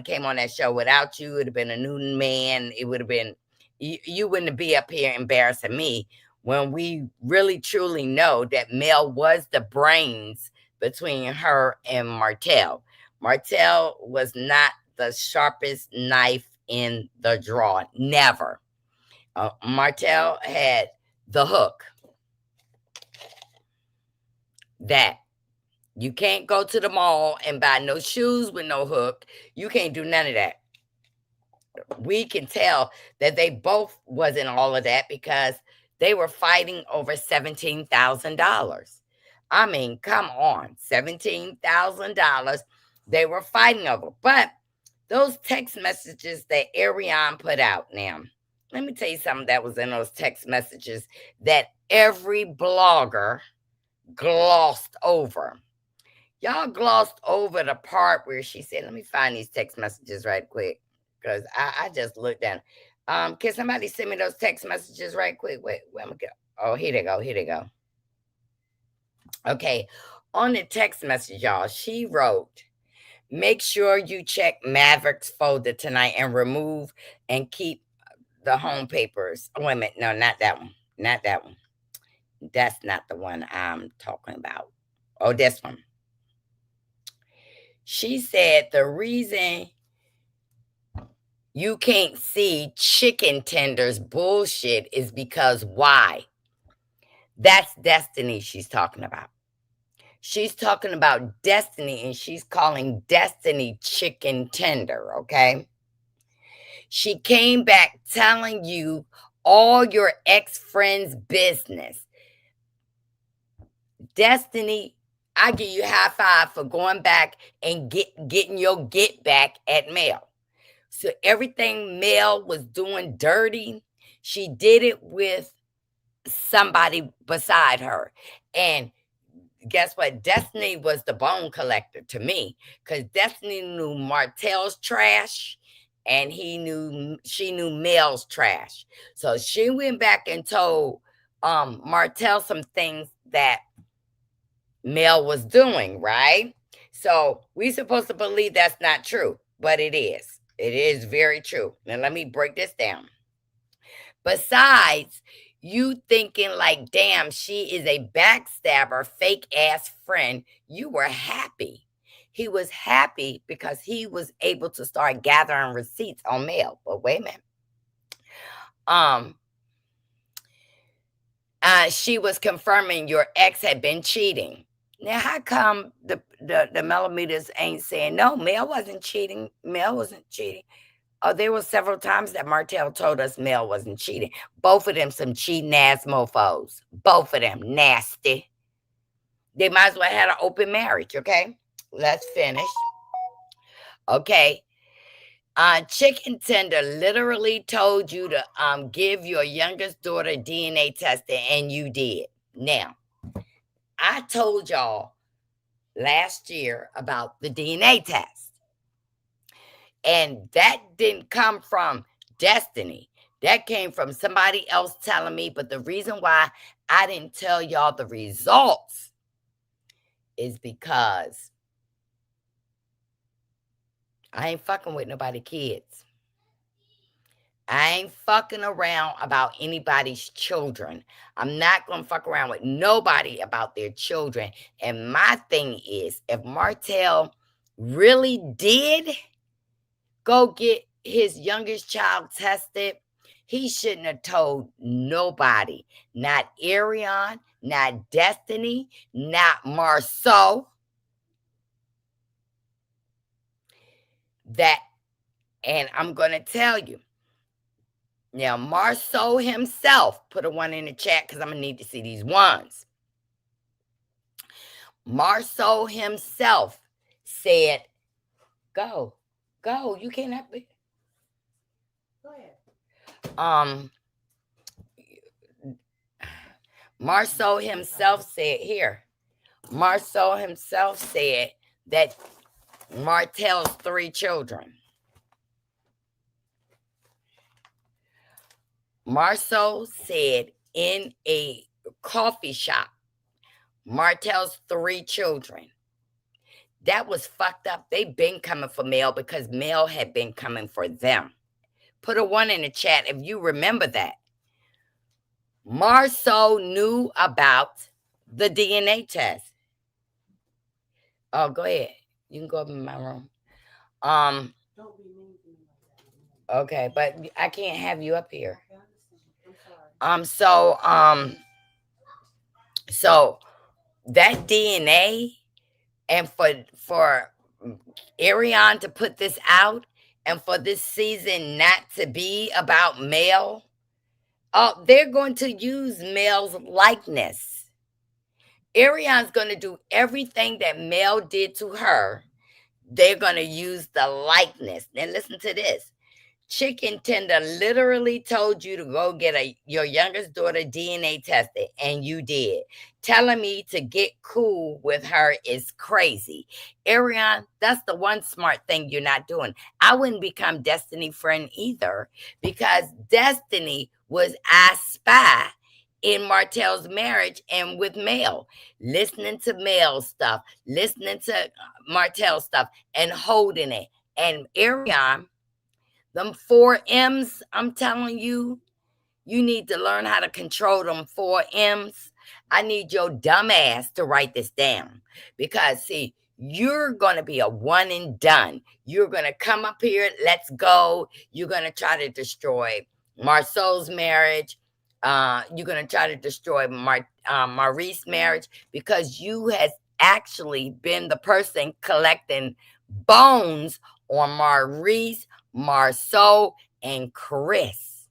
came on that show without you. It would have been a new man. It would have been, you wouldn't be up here embarrassing me when we really truly know that Mel was the brains between her and Martell. Martell was not the sharpest knife in the drawer. Never. Martell had the hook. That you can't go to the mall and buy no shoes with no hook. You can't do none of that. We can tell that they both wasn't all of that because they were fighting over $17,000. I mean, come on, $17,000. They were fighting over. But those text messages that ARRIONE put out now, let me tell you something that was in those text messages that every blogger glossed over. Y'all glossed over the part where she said, let me find these text messages right quick. Because I just looked down. Can somebody send me those text messages right quick? Wait, where am I go? Oh, here they go. Here they go. Okay. On the text message, y'all, she wrote, make sure you check Maverick's folder tonight and remove and keep the home papers. Oh, wait a minute. No, not that one. Not that one. That's not the one I'm talking about. Oh, this one. She said the reason you can't see chicken tenders bullshit is because why? That's Destiny she's talking about. She's talking about Destiny and she's calling Destiny chicken tender, okay? She came back telling you all your ex-friends' business. Destiny, I give you high five for going back and getting your get back at Mel. So everything Mel was doing dirty, she did it with somebody beside her. And guess what? Destiny was the bone collector to me because Destiny knew Martell's trash and she knew Mel's trash. So she went back and told Martell some things that Mel was doing, right? So we supposed to believe that's not true, but it is. It is very true. Now let me break this down. Besides, you thinking like, damn, she is a backstabber, fake ass friend, you were happy. He was happy because he was able to start gathering receipts on Mel. But wait a minute. She was confirming your ex had been cheating. Now, how come the millimeters ain't saying no? Mel wasn't cheating. Mel wasn't cheating. Oh, there were several times that Martell told us Mel wasn't cheating. Both of them some cheating ass mofos. Both of them nasty. They might as well have an open marriage, okay? Let's finish. Okay. Chicken Tender literally told you to give your youngest daughter DNA testing, and you did. Now, I told y'all last year about the DNA test. And that didn't come from Destiny. That came from somebody else telling me. But the reason why I didn't tell y'all the results is because I ain't fucking with nobody kids. I ain't fucking around about anybody's children. I'm not going to fuck around with nobody about their children. And my thing is, if Martell really did go get his youngest child tested, he shouldn't have told nobody. Not ARRIONE, not Destiny, not Marceau. That, and I'm going to tell you. Now, Marceau himself, put a 1 in the chat because I'm going to need to see these ones. Marceau himself said, go, you can't have it. Go ahead. Marceau himself said Marceau himself said that Martell's 3 children. Marceau said in a coffee shop, Martell's 3 children. That was fucked up. They've been coming for Mel because Mel had been coming for them. Put a 1 in the chat if you remember that. Marceau knew about the DNA test. Oh, go ahead. You can go up in my room. Don't be mean to me like that. Okay, but I can't have you up here. I'm sorry. So that DNA, and for ARRIONE to put this out, and for this season not to be about Mel, they're going to use Mel's likeness. ARRIONE's going to do everything that Mel did to her. They're going to use the likeness. Now listen to this. Chicken Tender literally told you to go get your youngest daughter DNA tested, and you did. Telling me to get cool with her is crazy. ARRIONE, that's the one smart thing you're not doing. I wouldn't become Destiny friend either, because Destiny was I spy in Martell's marriage and with Mel, listening to Mel's stuff, listening to Martell's stuff, and holding it. And ARRIONE, them 4 M's, I'm telling you, you need to learn how to control them 4 M's. I need your dumb ass to write this down, because, see, you're going to be a one and done. You're going to come up here, let's go. You're going to try to destroy Marceau's marriage. You're going to try to destroy Maurice's marriage, because you has actually been the person collecting bones on Maurice, Marceau, and Chris.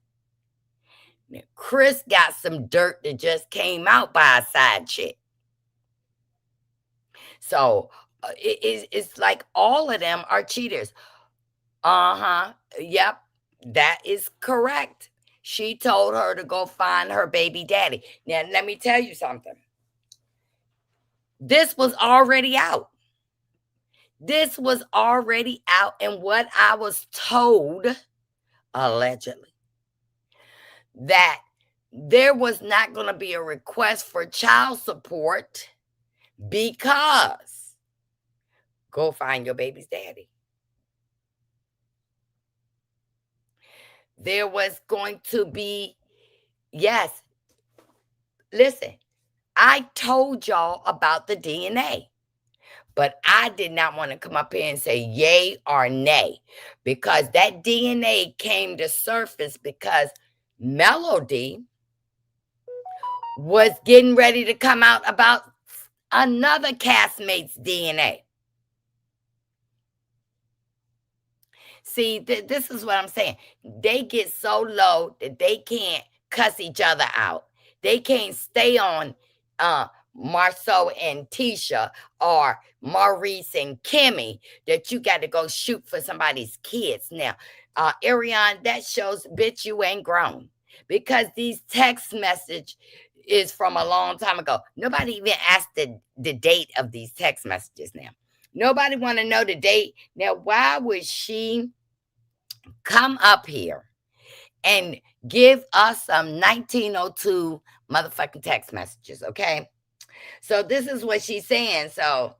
Now, Chris got some dirt that just came out by a side chick. So it's like all of them are cheaters. Yep, that is correct. She told her to go find her baby daddy. Now, let me tell you something. This was already out. This was already out, and what I was told, allegedly, that there was not going to be a request for child support, because go find your baby's daddy. There was going to be, yes, listen, I told y'all about the DNA. But I did not want to come up here and say yay or nay, because that DNA came to surface because Melody was getting ready to come out about another castmate's DNA. See, this is what I'm saying. They get so low that they can't cuss each other out. They can't stay on Marceau and Tisha, or Maurice and Kimmy, that you got to go shoot for somebody's kids. Now, ARRIONE, that shows, bitch, you ain't grown, because these text message is from a long time ago. Nobody even asked the date of these text messages now. Nobody want to know the date. Now, why would she come up here and give us some 1902 motherfucking text messages, okay? So this is what she's saying. So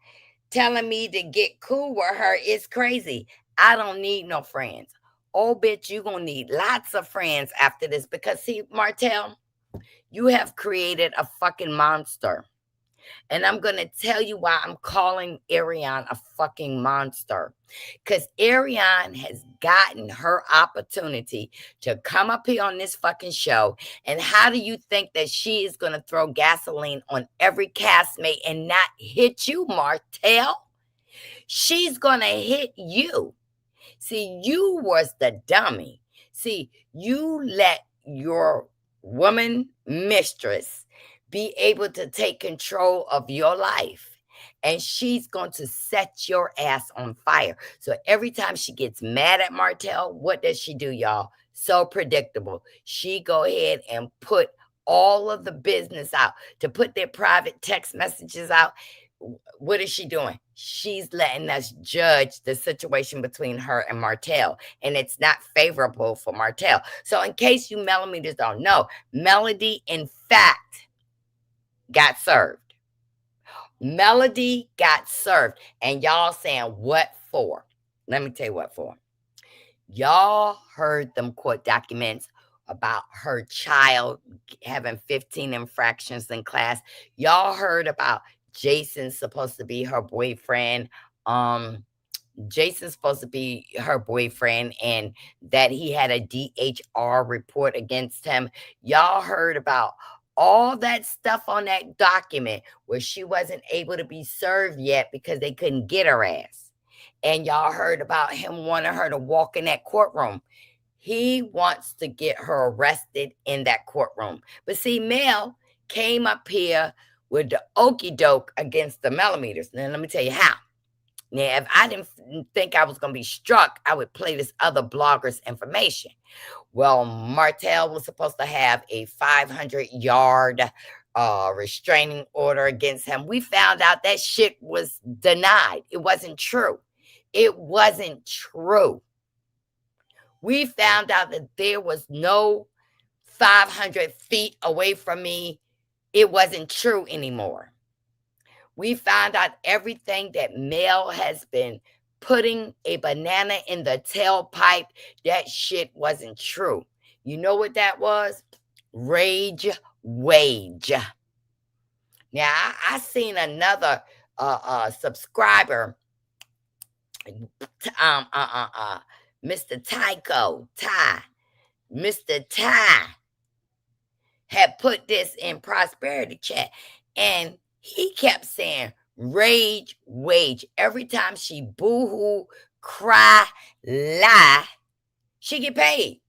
telling me to get cool with her is crazy. I don't need no friends. Oh, bitch, you're going to need lots of friends after this, because, see, Martell, you have created a fucking monster. And I'm going to tell you why I'm calling ARRIONE a fucking monster. Because ARRIONE has gotten her opportunity to come up here on this fucking show. And how do you think that she is going to throw gasoline on every castmate and not hit you, Martell? She's going to hit you. See, you was the dummy. See, you let your woman mistress be able to take control of your life, and she's going to set your ass on fire. So every time she gets mad at Martell, what does she do, y'all? So predictable. She go ahead and put all of the business out, to put their private text messages out. What is she doing? She's letting us judge the situation between her and Martell, and it's not favorable for Martell. So in case you millimeters don't know, Melody, in fact, got served. Melody got served. And y'all saying, what for? Let me tell you what for. Y'all heard them court documents about her child having 15 infractions in class. Y'all heard about Jason's supposed to be her boyfriend. Jason's supposed to be her boyfriend, and that he had a DHR report against him. Y'all heard about all that stuff on that document where she wasn't able to be served yet because they couldn't get her ass. And y'all heard about him wanting her to walk in that courtroom. He wants to get her arrested in that courtroom. But see, Mel came up here with the okey doke against the millimeters. Now, let me tell you how. Now, if I didn't think I was going to be struck, I would play this other blogger's information. Well, Martell was supposed to have a 500-yard restraining order against him. We found out that shit was denied. It wasn't true. It wasn't true. We found out that there was no 500 feet away from me. It wasn't true anymore. We found out everything that Mel has been putting a banana in the tailpipe. That shit wasn't true. You know what that was? Rage wage. Now, I seen another subscriber, Mr. Mr. Ty had put this in prosperity chat, and he kept saying rage wage. Every time she boo-hoo, cry, lie, she get paid.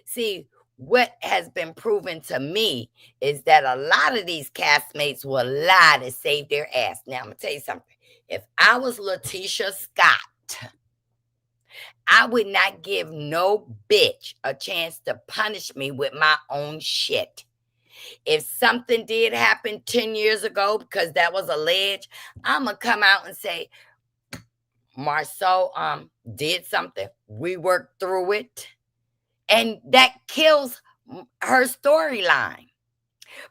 See, what has been proven to me is that a lot of these castmates will lie to save their ass. Now, I'm going to tell you something. If I was Letitia Scott, I would not give no bitch a chance to punish me with my own shit. If something did happen 10 years ago, because that was alleged, I'm going to come out and say, Marceau did something. We worked through it. And that kills her storyline.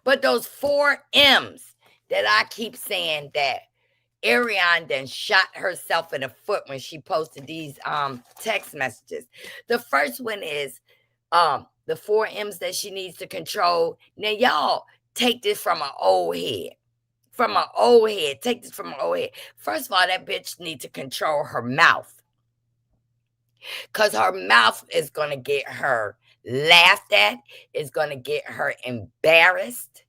But those 4 M's that I keep saying that ARRIONE then shot herself in the foot when she posted these text messages. The first one is the 4 M's that she needs to control. Now, y'all take this from an old head. From an old head. Take this from an old head. First of all, that bitch needs to control her mouth. Because her mouth is going to get her laughed at. It's going to get her embarrassed.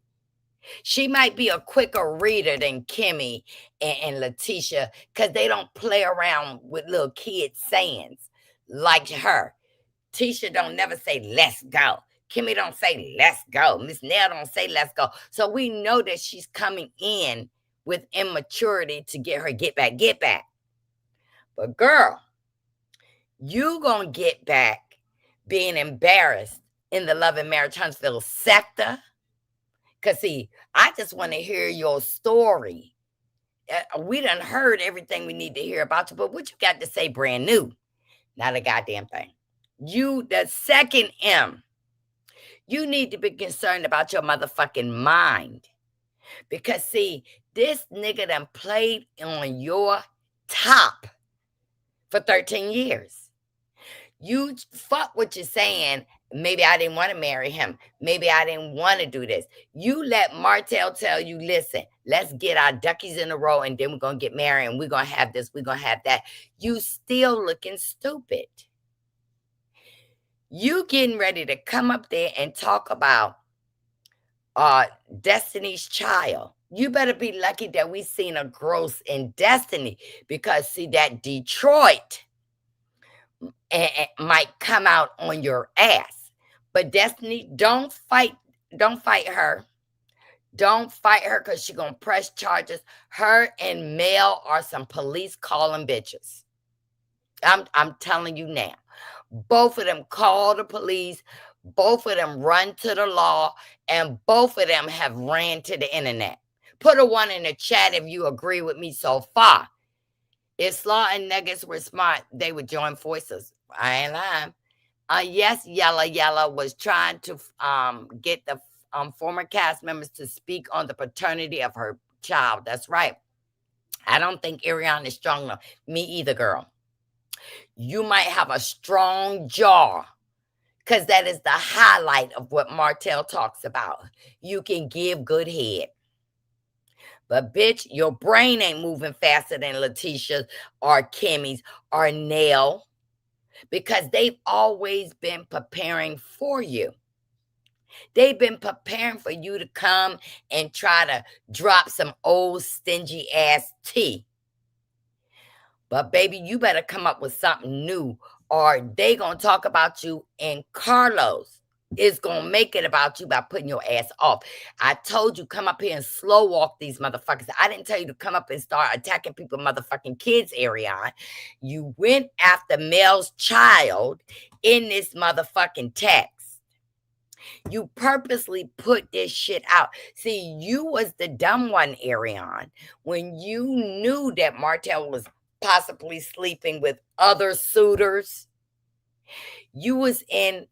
She might be a quicker reader than Kimmy and Letitia because they don't play around with little kids' sayings like her. Tisha don't never say, let's go. Kimmy don't say, let's go. Miss Nell don't say, let's go. So we know that she's coming in with immaturity to get her get back, get back. But girl, you gonna get back being embarrassed in the Love and Marriage Huntsville sector. Because, see, I just want to hear your story. We done heard everything we need to hear about you, but what you got to say brand new? Not a goddamn thing. You, the second M, you need to be concerned about your motherfucking mind. Because, see, this nigga done played on your top for 13 years. You fuck what you're saying. Maybe I didn't want to marry him. Maybe I didn't want to do this. You let Martell tell you, listen, let's get our duckies in a row and then we're going to get married and we're going to have this, we're going to have that. You still looking stupid. You getting ready to come up there and talk about Destiny's Child. You better be lucky that we seen a growth in Destiny because, see, that Detroit might come out on your ass. But Destiny, don't fight her. Don't fight her because she's going to press charges. Her and Mel are some police calling bitches. I'm telling you now. Both of them call the police. Both of them run to the law. And both of them have ran to the internet. Put a 1 in the chat if you agree with me so far. If Slaw and Nuggets were smart, they would join forces. I ain't lying. Yes, Yalla was trying to get the former cast members to speak on the paternity of her child. That's right. I don't think ARRIONE is strong enough. Me either, girl. You might have a strong jaw because that is the highlight of what Martell talks about. You can give good head. But, bitch, your brain ain't moving faster than Letitia's or Kimmy's or Nell because they've always been preparing for you. They've been preparing for you to come and try to drop some old stingy ass tea. But, baby, you better come up with something new or they going to talk about you in Carlos. is going to make it about you by putting your ass off. I told you, come up here and slow walk these motherfuckers. I didn't tell you to come up and start attacking people, motherfucking kids, Ariane. You went after Mel's child in this motherfucking text. You purposely put this shit out. See, you was the dumb one, Ariane, when you knew that Martell was possibly sleeping with other suitors. You was in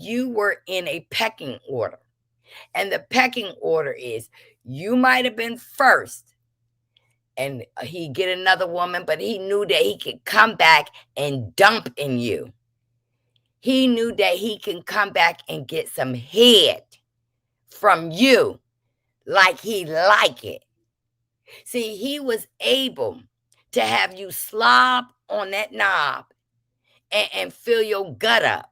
you were in a pecking order. And the pecking order is you might have been first and he get another woman, but he knew that he could come back and dump in you. He knew that he can come back and get some head from you like he like it. See, he was able to have you slob on that knob and fill your gut up.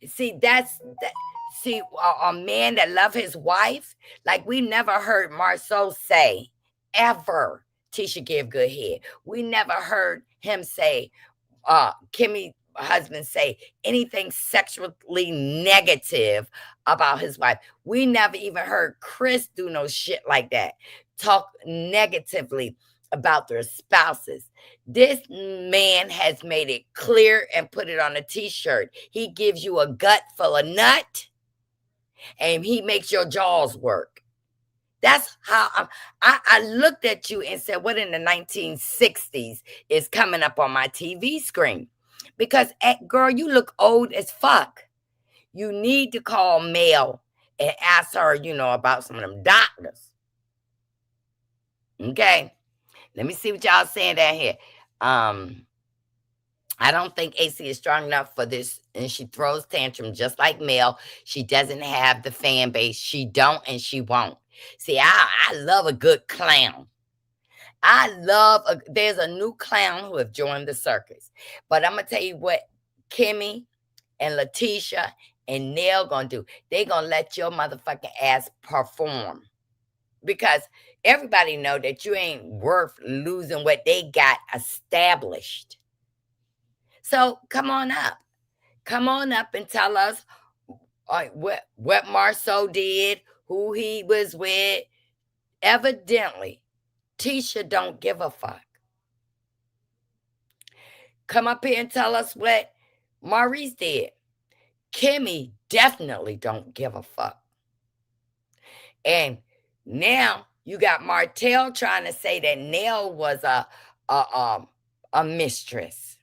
See, that's that. See, a man that love his wife, like we never heard Marceau say ever, Tisha give good head. We never heard him say, Kimmy husband say anything sexually negative about his wife. We never even heard Chris do no shit like that. Talk negatively about their spouses. This man has made it clear and put it on a t-shirt. He gives you a gut full of nut and he makes your jaws work. That's how I looked at you and said, what in the 1960s is coming up on my TV screen? Because, girl, you look old as fuck. You need to call Mel and ask her, about some of them doctors. Okay? Let me see what y'all saying down here. I don't think AC is strong enough for this, and she throws tantrum just like Mel. She doesn't have the fan base. She don't, and she won't. See, I love a good clown. There's a new clown who have joined the circus. But I'm going to tell you what Kimmy and Letitia and Nell going to do. They going to let your motherfucking ass perform. Because everybody know that you ain't worth losing what they got established. So come on up. Come on up and tell us what Marceau did, who he was with. Evidently, Tisha don't give a fuck. Come up here and tell us what Maurice did. Kimmy definitely don't give a fuck. And now you got Martell trying to say that Nell was a mistress.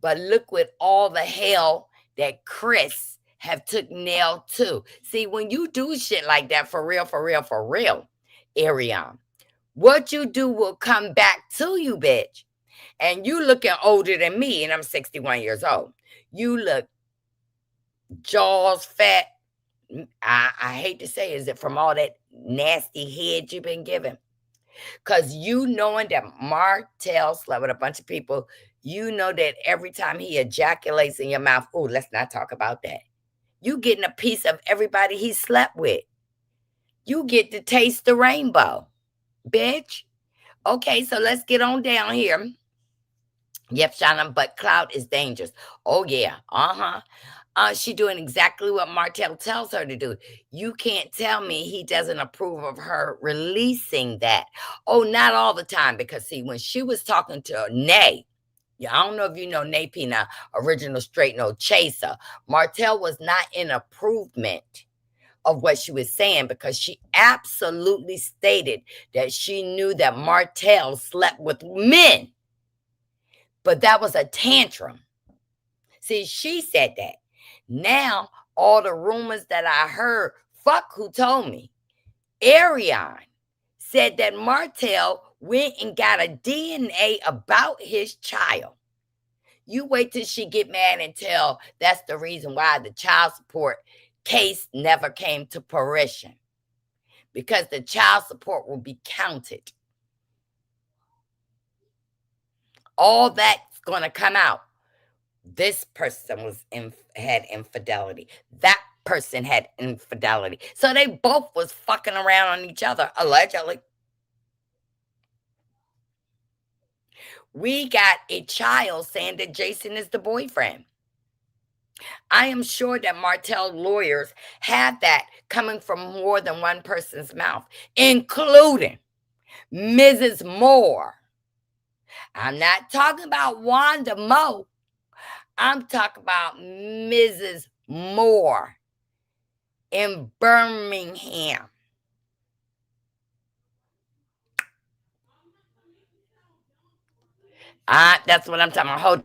But look with all the hell that Chris have took Nell to. See, when you do shit like that, for real, Ariane, what you do will come back to you, bitch. And you looking older than me, and I'm 61 years old. You look jaws fat. I hate to say, is it from all that nasty head you've been given? Because you knowing that Martell slept with a bunch of people, you know that every time he ejaculates in your mouth, oh, let's not talk about that. You getting a piece of everybody he slept with. You get to taste the rainbow, bitch. Okay, so let's get on down here. Yep, Shannon, but cloud is dangerous. Oh, yeah. She doing exactly what Martell tells her to do. You can't tell me he doesn't approve of her releasing that. Oh, not all the time. Because, see, when she was talking to Nay, I don't know if you know Nay Pina, original straight no chaser, Martell was not in approvement of what she was saying because she absolutely stated that she knew that Martell slept with men. But that was a tantrum. See, she said that. Now, all the rumors that I heard, fuck who told me. ARRIONE said that Martell went and got a DNA about his child. You wait till she get mad and tell that's the reason why the child support case never came to fruition. Because the child support will be counted. All that's going to come out. This person had infidelity. That person had infidelity. So they both was fucking around on each other, allegedly. We got a child saying that Jason is the boyfriend. I am sure that Martell lawyers have that coming from more than one person's mouth, including Mrs. Moore. I'm not talking about Wanda Moe. I'm talking about Mrs. Moore in Birmingham. That's what I'm talking about. Hold.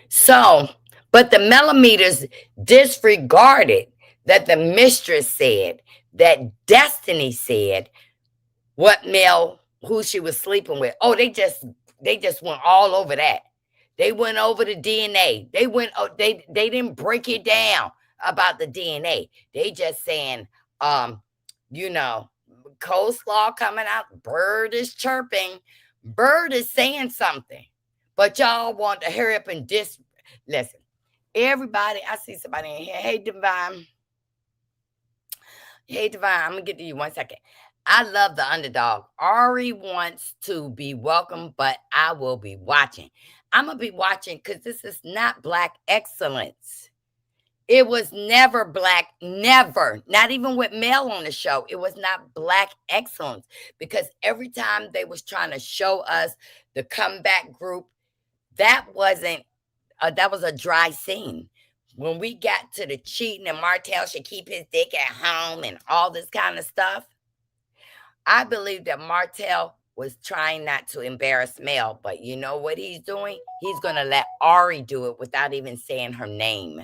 So, but the millimeters disregarded that the mistress said, that Destiny said, what Mel, who she was sleeping with. Oh, they just went all over that. They went over the DNA. They didn't break it down about the DNA. They just saying, um, you know, coleslaw coming out, bird is chirping, bird is saying something. But y'all want to hurry up and listen. Everybody, I see somebody in here. Hey, Divine. Hey, Divine, I'm gonna get to you 1 second. I love the underdog. Ari wants to be welcome, but I will be watching. I'm gonna be watching because this is not Black excellence. It was never Black, never. Not even with Mel on the show. It was not Black excellence because every time they was trying to show us the comeback group, that wasn't. That was a dry scene. When we got to the cheating and Martell should keep his dick at home and all this kind of stuff, I believe that Martell was trying not to embarrass Mel, but you know what he's doing? He's going to let Ari do it without even saying her name.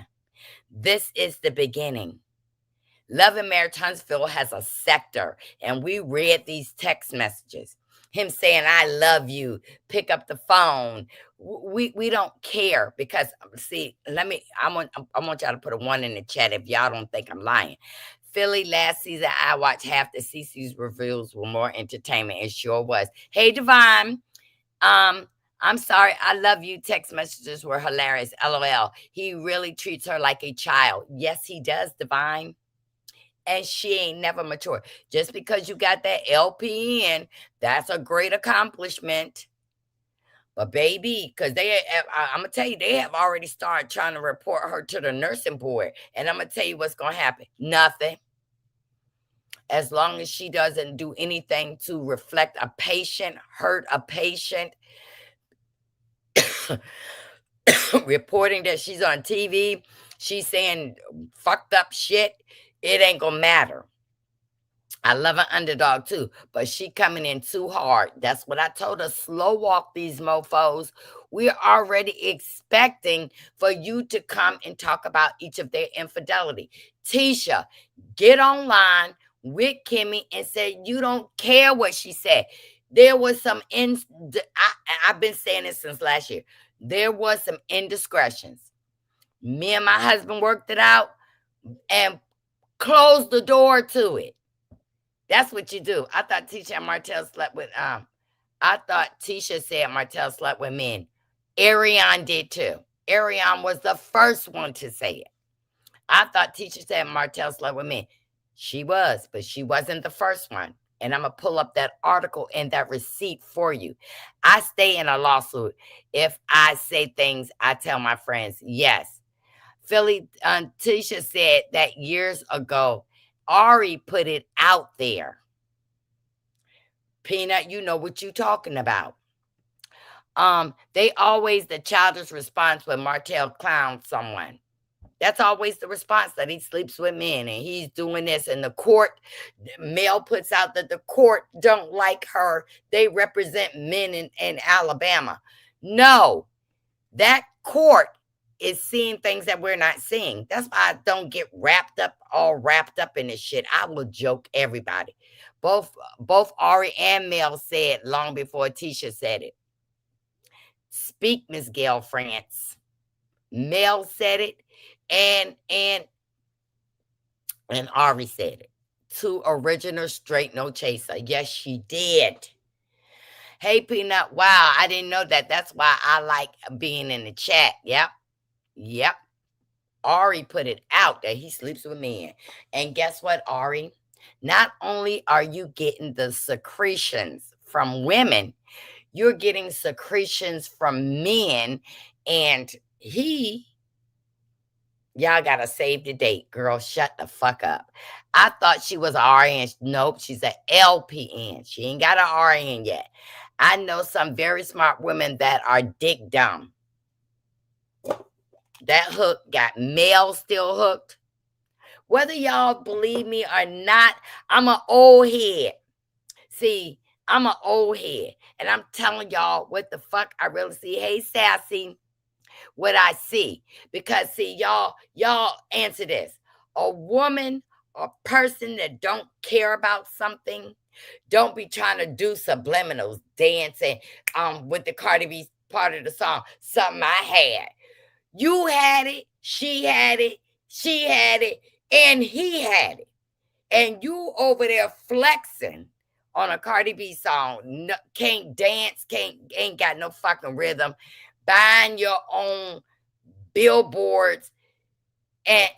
This is the beginning. Love and Mayor Tunstall has a sector, and we read these text messages. Him saying, I love you, pick up the phone. We don't care because, see, I want y'all to put a 1 in the chat if y'all don't think I'm lying. Philly, last season, I watched half the CC's reveals were more entertainment. It sure was. Hey, Divine. I'm sorry. I love you. Text messages were hilarious. LOL. He really treats her like a child. Yes, he does, Divine. And she ain't never mature. Just because you got that LPN, that's a great accomplishment. But baby, because I'm going to tell you, they have already started trying to report her to the nursing board. And I'm going to tell you what's going to happen. Nothing. As long as she doesn't do anything to reflect a patient, hurt a patient, reporting that she's on TV, she's saying fucked up shit, it ain't going to matter. I love an underdog too, but she coming in too hard. That's what I told her. Slow walk these mofos. We're already expecting for you to come and talk about each of their infidelity. Tisha, get online with Kimmy and say you don't care what she said. There was some I've been saying this since last year. There was some indiscretions. Me and my husband worked it out and closed the door to it. That's what you do. I thought Tisha and Martell slept with I thought Tisha said Martell slept with men. ARRIONE did too. ARRIONE was the first one to say it. I thought Tisha said Martell slept with men. She was, but she wasn't the first one. And I'm going to pull up that article and that receipt for you. I stay in a lawsuit. If I say things, I tell my friends, yes. Philly, Tisha said that years ago, Ari put it out there. Peanut, you know what you're talking about. They always, the childish response when Martell clowns someone. That's always the response, that he sleeps with men and he's doing this. And the court, Mel puts out that the court don't like her. They represent men in Alabama. No, that court is seeing things that we're not seeing. That's why I don't get all wrapped up in this shit. I will joke everybody. Both Ari and Mel said long before Tisha said it. Speak, Miss Gail France. Mel said it. And Ari said it. To original straight no chaser. Yes, she did. Hey, Peanut. Wow, I didn't know that. That's why I like being in the chat. Yep. Yep. Ari put it out that he sleeps with men. And guess what, Ari? Not only are you getting the secretions from women, you're getting secretions from men. And y'all gotta save the date. Girl, shut the fuck up. I thought she was an RN. Nope, she's an LPN. She ain't got an RN yet. I know some very smart women that are dick dumb. That hook got male still hooked. Whether y'all believe me or not, I'm an old head. See, I'm an old head. And I'm telling y'all what the fuck I really see. Hey, Sassy, what I see. Because, see, y'all answer this. A woman or person that don't care about something, don't be trying to do subliminals, dancing with the Cardi B part of the song, something I had. You had it, she had it, and he had it. And you over there flexing on a Cardi B song, no, can't dance, ain't got no fucking rhythm, buying your own billboards, and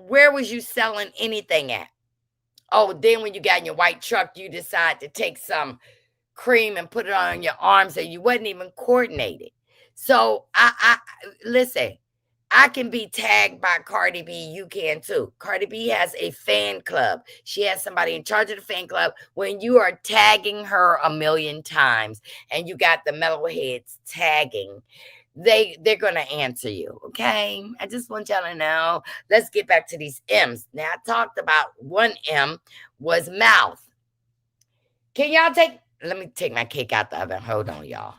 where was you selling anything at? Oh, then when you got in your white truck, you decide to take some cream and put it on your arms, and you wasn't even coordinated. So I listen. I can be tagged by Cardi B. You can too. Cardi B has a fan club. She has somebody in charge of the fan club. When you are tagging her a million times and you got the metalheads tagging, they're going to answer you. Okay. I just want y'all to know. Let's get back to these M's. Now, I talked about one M was mouth. Can y'all let me take my cake out the oven. Hold on, y'all.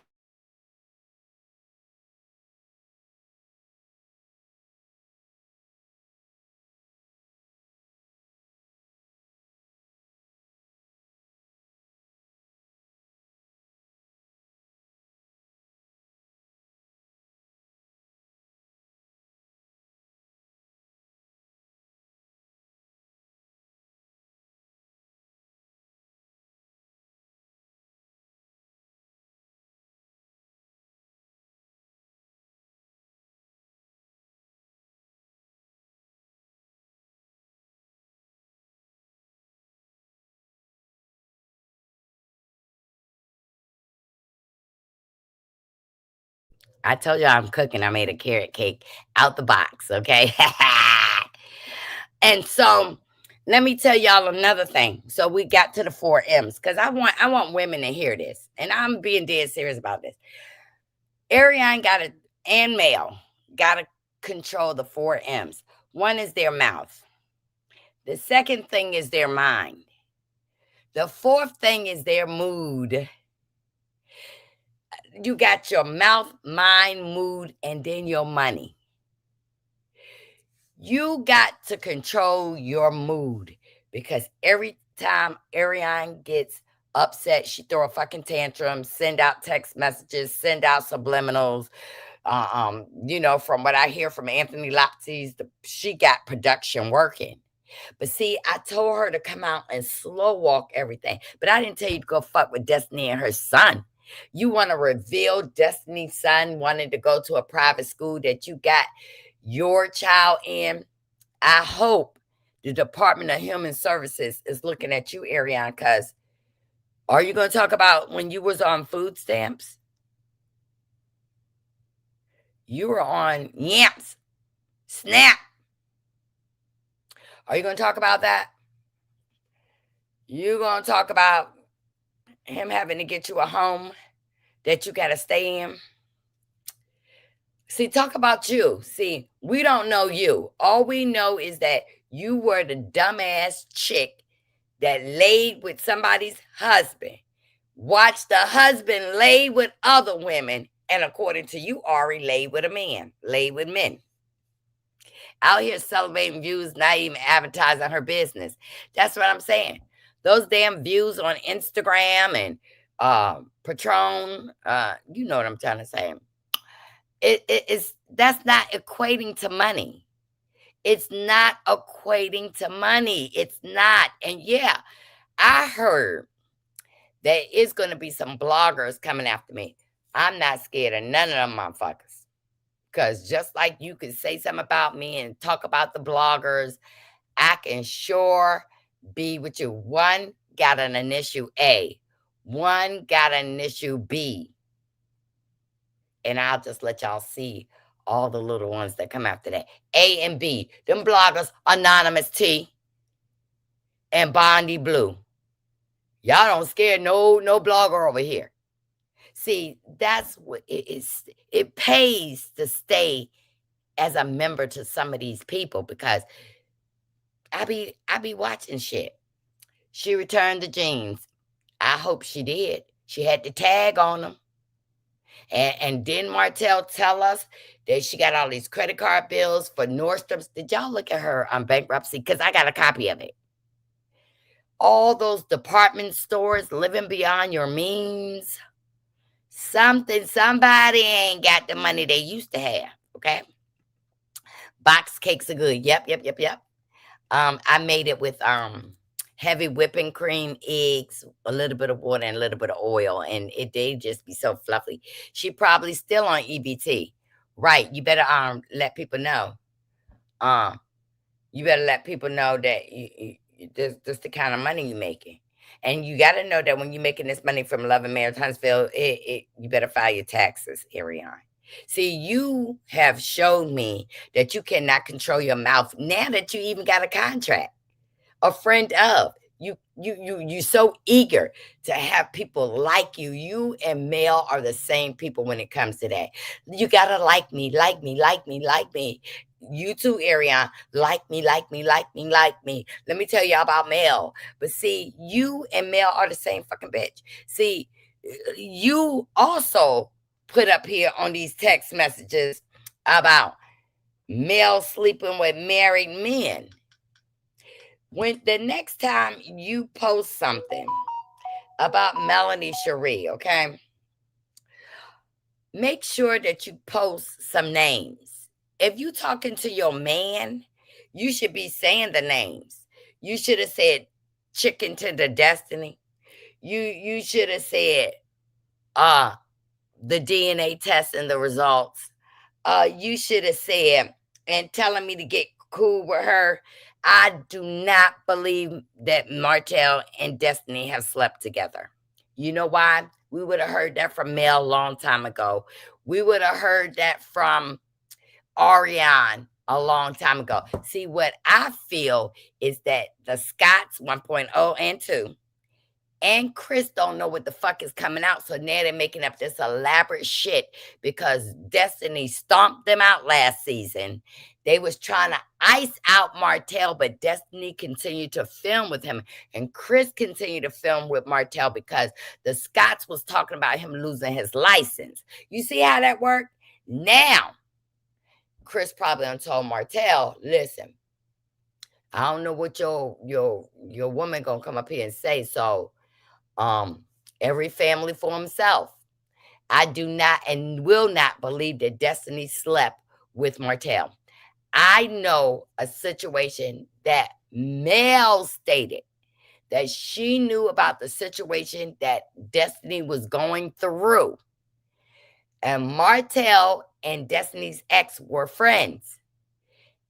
I told you I'm cooking. I made a carrot cake out the box, okay? And so let me tell y'all another thing. So we got to the 4 M's because I want women to hear this. And I'm being dead serious about this. ARRIONE and male gotta control the 4 M's. One is their mouth. The second thing is their mind. The fourth thing is their mood. You got your mouth, mind, mood, and then your money. You got to control your mood because every time ARRIONE gets upset, she throw a fucking tantrum, send out text messages, send out subliminals. From what I hear from Anthony Lopsey's, she got production working. But see, I told her to come out and slow walk everything. But I didn't tell you to go fuck with Destiny and her son. You want to reveal Destiny's son wanted to go to a private school that you got your child in. I hope the Department of Human Services is looking at you, ARRIONE, because are you going to talk about when you was on food stamps? You were on Yamps, SNAP. Are you going to talk about that? You're going to talk about him having to get you a home that you got to stay in? See, talk about you. See, we don't know you. All we know is that you were the dumbass chick that laid with somebody's husband, watched the husband lay with other women, and according to you, Ari, laid with a man, laid with men. Out here celebrating views, not even advertising her business. That's what I'm saying. Those damn views on Instagram and Patron, you know what I'm trying to say. That's not equating to money. It's not equating to money. It's not. And yeah, I heard there is going to be some bloggers coming after me. I'm not scared of none of them motherfuckers. Because just like you can say something about me and talk about the bloggers, I can sure be with you. One got an initial A, one got an initial B. And I'll just let y'all see all the little ones that come after that. A and B. Them bloggers, Anonymous T and Bondi Blue. Y'all don't scare no blogger over here. See, that's what it is. It pays to stay as a member to some of these people because I be watching shit. She returned the jeans. I hope she did. She had the tag on them. And didn't Martell tell us that she got all these credit card bills for Nordstrom's? Did y'all look at her on bankruptcy? Because I got a copy of it. All those department stores living beyond your means. Somebody ain't got the money they used to have. Okay. Box cakes are good. Yep. I made it with heavy whipping cream, eggs, a little bit of water, and a little bit of oil, and they just be so fluffy. She probably still on EBT, right? You better let people know. You better let people know that this the kind of money you're making, and you got to know that when you're making this money from Love and Marriage Huntsville, you better file your taxes, ARRIONE. See, you have showed me that you cannot control your mouth now that you even got a contract. A friend of you so eager to have people like you. You and Mel are the same people when it comes to that. You gotta like me. You too, ARRIONE. Like me. Let me tell y'all about Mel. But see, you and Mel are the same fucking bitch. See, you also put up here on these text messages about Mel sleeping with married men. When the next time you post something about Melanie Cherie, okay, make sure that you post some names. If you talking to your man, you should be saying the names. You should have said chicken to the destiny. You should have said the DNA test and the results. You should have said, and telling me to get cool with her. I do not believe that Martell and Destiny have slept together. You know why? We would have heard that from Mel a long time ago. We would have heard that from ARRIONE a long time ago. See, what I feel is that the Scots 1.0 and 2 and Chris don't know what the fuck is coming out. So now they're making up this elaborate shit because Destiny stomped them out last season. They was trying to ice out Martell, but Destiny continued to film with him. And Chris continued to film with Martell because the Scots was talking about him losing his license. You see how that worked? Now, Chris probably done told Martell, listen, I don't know what your woman gonna come up here and say, so every family for himself. I do not and will not believe that Destiny slept with Martell. I know a situation that Mel stated that she knew about the situation that Destiny was going through. And Martell and Destiny's ex were friends.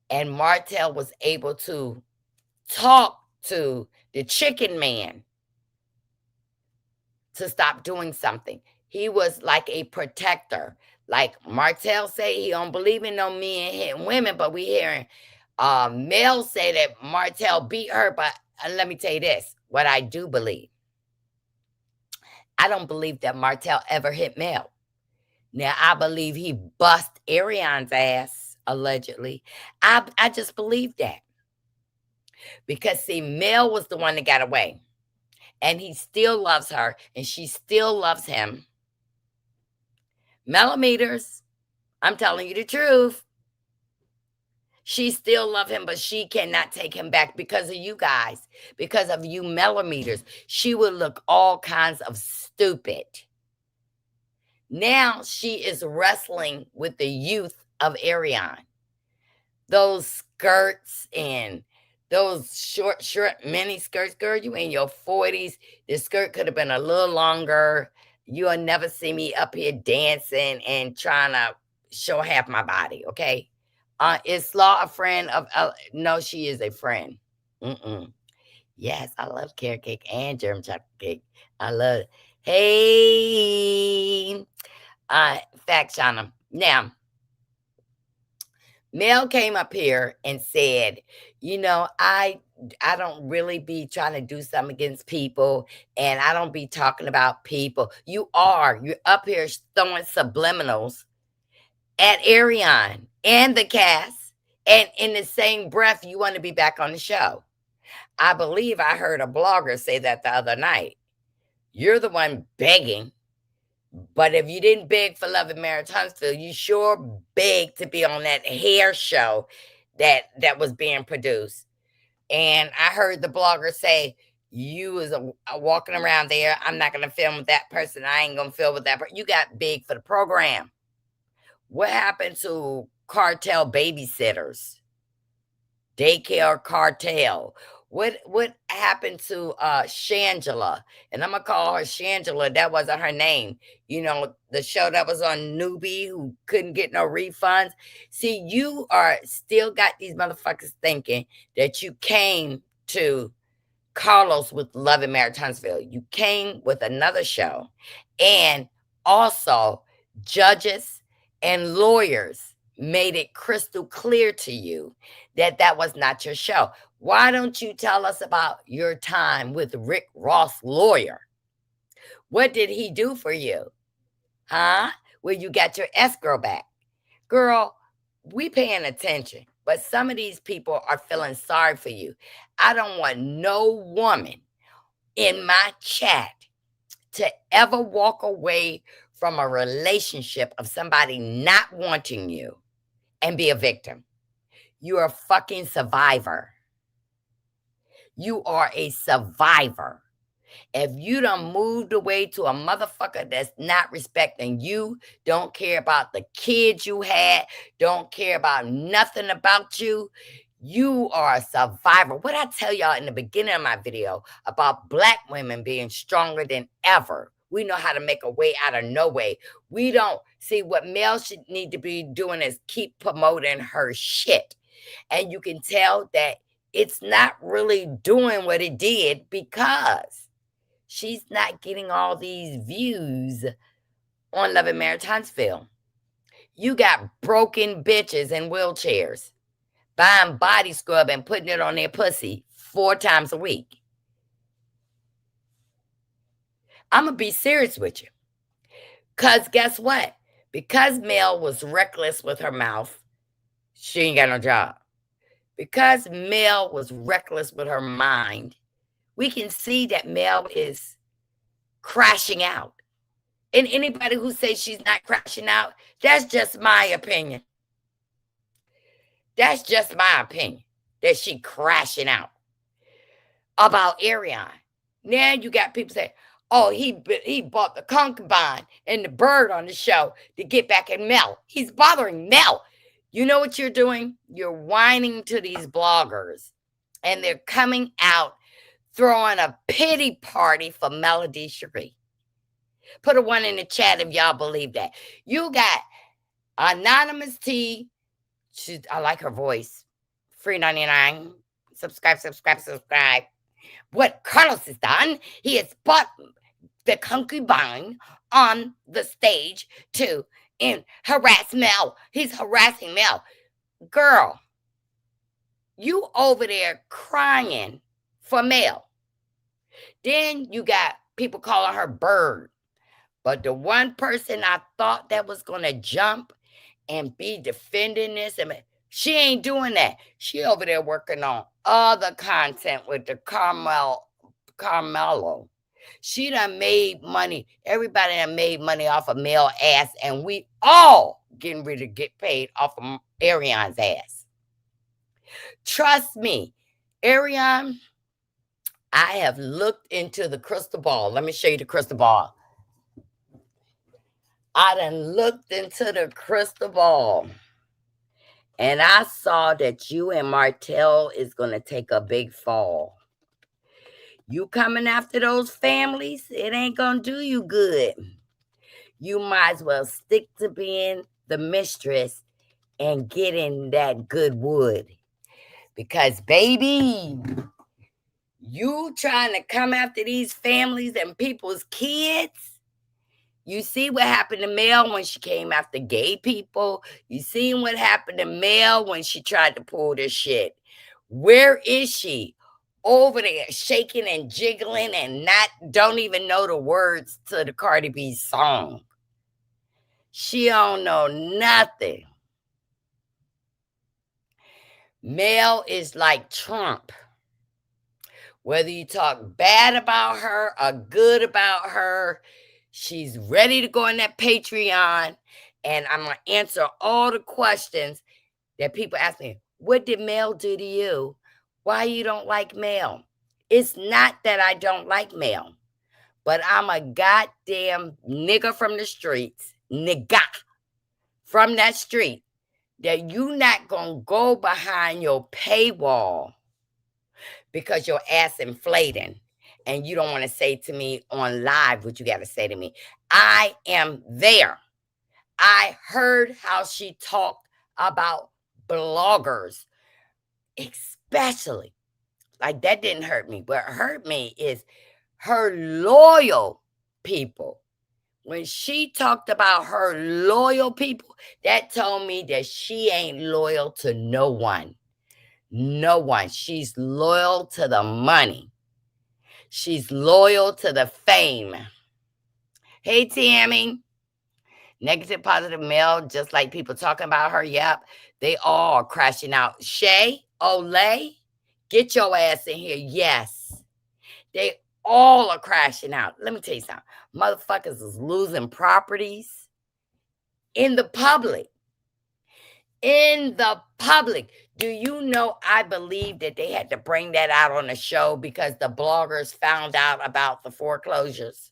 And Martell was able to talk to the chicken man to stop doing something. He was like a protector. Like Martell say he don't believe in no men hitting women, but we hearing Mel say that Martell beat her. But let me tell you this, what I do believe. I don't believe that Martell ever hit Mel. Now, I believe he bust ARRIONE's ass, allegedly. I just believe that. Because, see, Mel was the one that got away. And he still loves her, and she still loves him. Millimeters, I'm telling you the truth. She still loves him, but she cannot take him back because of you guys, because of you millimeters. She would look all kinds of stupid. Now she is wrestling with the youth of ARRIONE. Those skirts and those short mini skirts. Girl, you in your 40s. The skirt could have been a little longer. You'll never see me up here dancing and trying to show half my body, okay? Is Slaw a friend of no, she is a friend. Mm-mm. Yes, I love carrot cake and German chocolate cake. I love it. Hey, fact, Shauna. Now, Mel came up here and said, you know, I don't really be trying to do something against people, and I don't be talking about people. You're up here throwing subliminals at ARRIONE and the cast, and in the same breath, you want to be back on the show. I believe I heard a blogger say that the other night. You're the one begging. But if you didn't beg for Love and Marriage Huntsville, you sure begged to be on that hair show that was being produced. And I heard the blogger say, you was walking around there. I'm not going to film with that person. I ain't going to film with that person. You got big for the program. What happened to cartel babysitters? Daycare cartel. What happened to Shangela? And I'm gonna call her Shangela. That wasn't her name. You know, the show that was on Newbie who couldn't get no refunds. See, you are still got these motherfuckers thinking that you came to Carlos with Love and Marriage Huntsville. You came with another show. And also judges and lawyers made it crystal clear to you that that was not your show. Why don't you tell us about your time with Rick Ross' lawyer? What did he do for you? Huh? Where you got your escrow back? Girl, we paying attention, but some of these people are feeling sorry for you. I don't want no woman in my chat to ever walk away from a relationship of somebody not wanting you and be a victim. You're a fucking survivor. You are a survivor. If you done moved away to a motherfucker that's not respecting you, don't care about the kids you had, don't care about nothing about you, you are a survivor. What I tell y'all in the beginning of my video about Black women being stronger than ever. We know how to make a way out of no way. We don't see what Mel should need to be doing is keep promoting her shit. And you can tell that it's not really doing what it did because she's not getting all these views on Love and Marriage Huntsville. You got broken bitches in wheelchairs buying body scrub and putting it on their pussy 4 times a week. I'm going to be serious with you. Because guess what? Because Mel was reckless with her mouth, she ain't got no job. Because Mel was reckless with her mind, we can see that Mel is crashing out. And anybody who says she's not crashing out, that's just my opinion. That's just my opinion, that she crashing out about ARRIONE. Now you got people saying, oh, he bought the concubine and the bird on the show to get back at Mel. He's bothering Mel. You know what you're doing? You're whining to these bloggers, and they're coming out throwing a pity party for Melody Cherie. Put a 1 in the chat if y'all believe that. You got Anonymous T. I like her voice. Free 99. Subscribe. What Carlos has done, he has bought the concubine on the stage to harass Mel. He's harassing Mel. Girl, you over there crying for Mel. Then you got people calling her Bird. But the one person I thought that was going to jump and be defending this, she ain't doing that. She over there working on other content with the Carmelo. She done made money. Everybody done made money off of Mel ass, and we all getting ready to get paid off of ARRIONE's ass. Trust me, ARRIONE, I have looked into the crystal ball. Let me show you the crystal ball. I done looked into the crystal ball. And I saw that you and Martell is going to take a big fall. You coming after those families, it ain't going to do you good. You might as well stick to being the mistress and getting that good wood. Because, baby, you trying to come after these families and people's kids. You see what happened to Mel when she came after gay people. You seen what happened to Mel when she tried to pull this shit. Where is she? Over there shaking and jiggling and don't even know the words to the Cardi B song. She don't know nothing. Mel is like Trump. Whether you talk bad about her or good about her, she's ready to go on that Patreon, and I'm going to answer all the questions that people ask me. What did Mel do to you? Why you don't like Mel? It's not that I don't like Mel, but I'm a goddamn nigga from the streets, nigga from that street, that you not going to go behind your paywall because your ass inflating and you don't want to say to me on live what you got to say to me. I am there. I heard how she talked about bloggers, especially. Like, that didn't hurt me. What hurt me is her loyal people. When she talked about her loyal people, that told me that she ain't loyal to no one. No one. She's loyal to the money. She's loyal to the fame. Hey, Tammy. Negative, positive Mel, just like people talking about her. Yep. They all are crashing out. Shay, Olay, get your ass in here. Yes. They all are crashing out. Let me tell you something. Motherfuckers is losing properties in the public. In the public. Do you know I believe that they had to bring that out on the show because the bloggers found out about the foreclosures?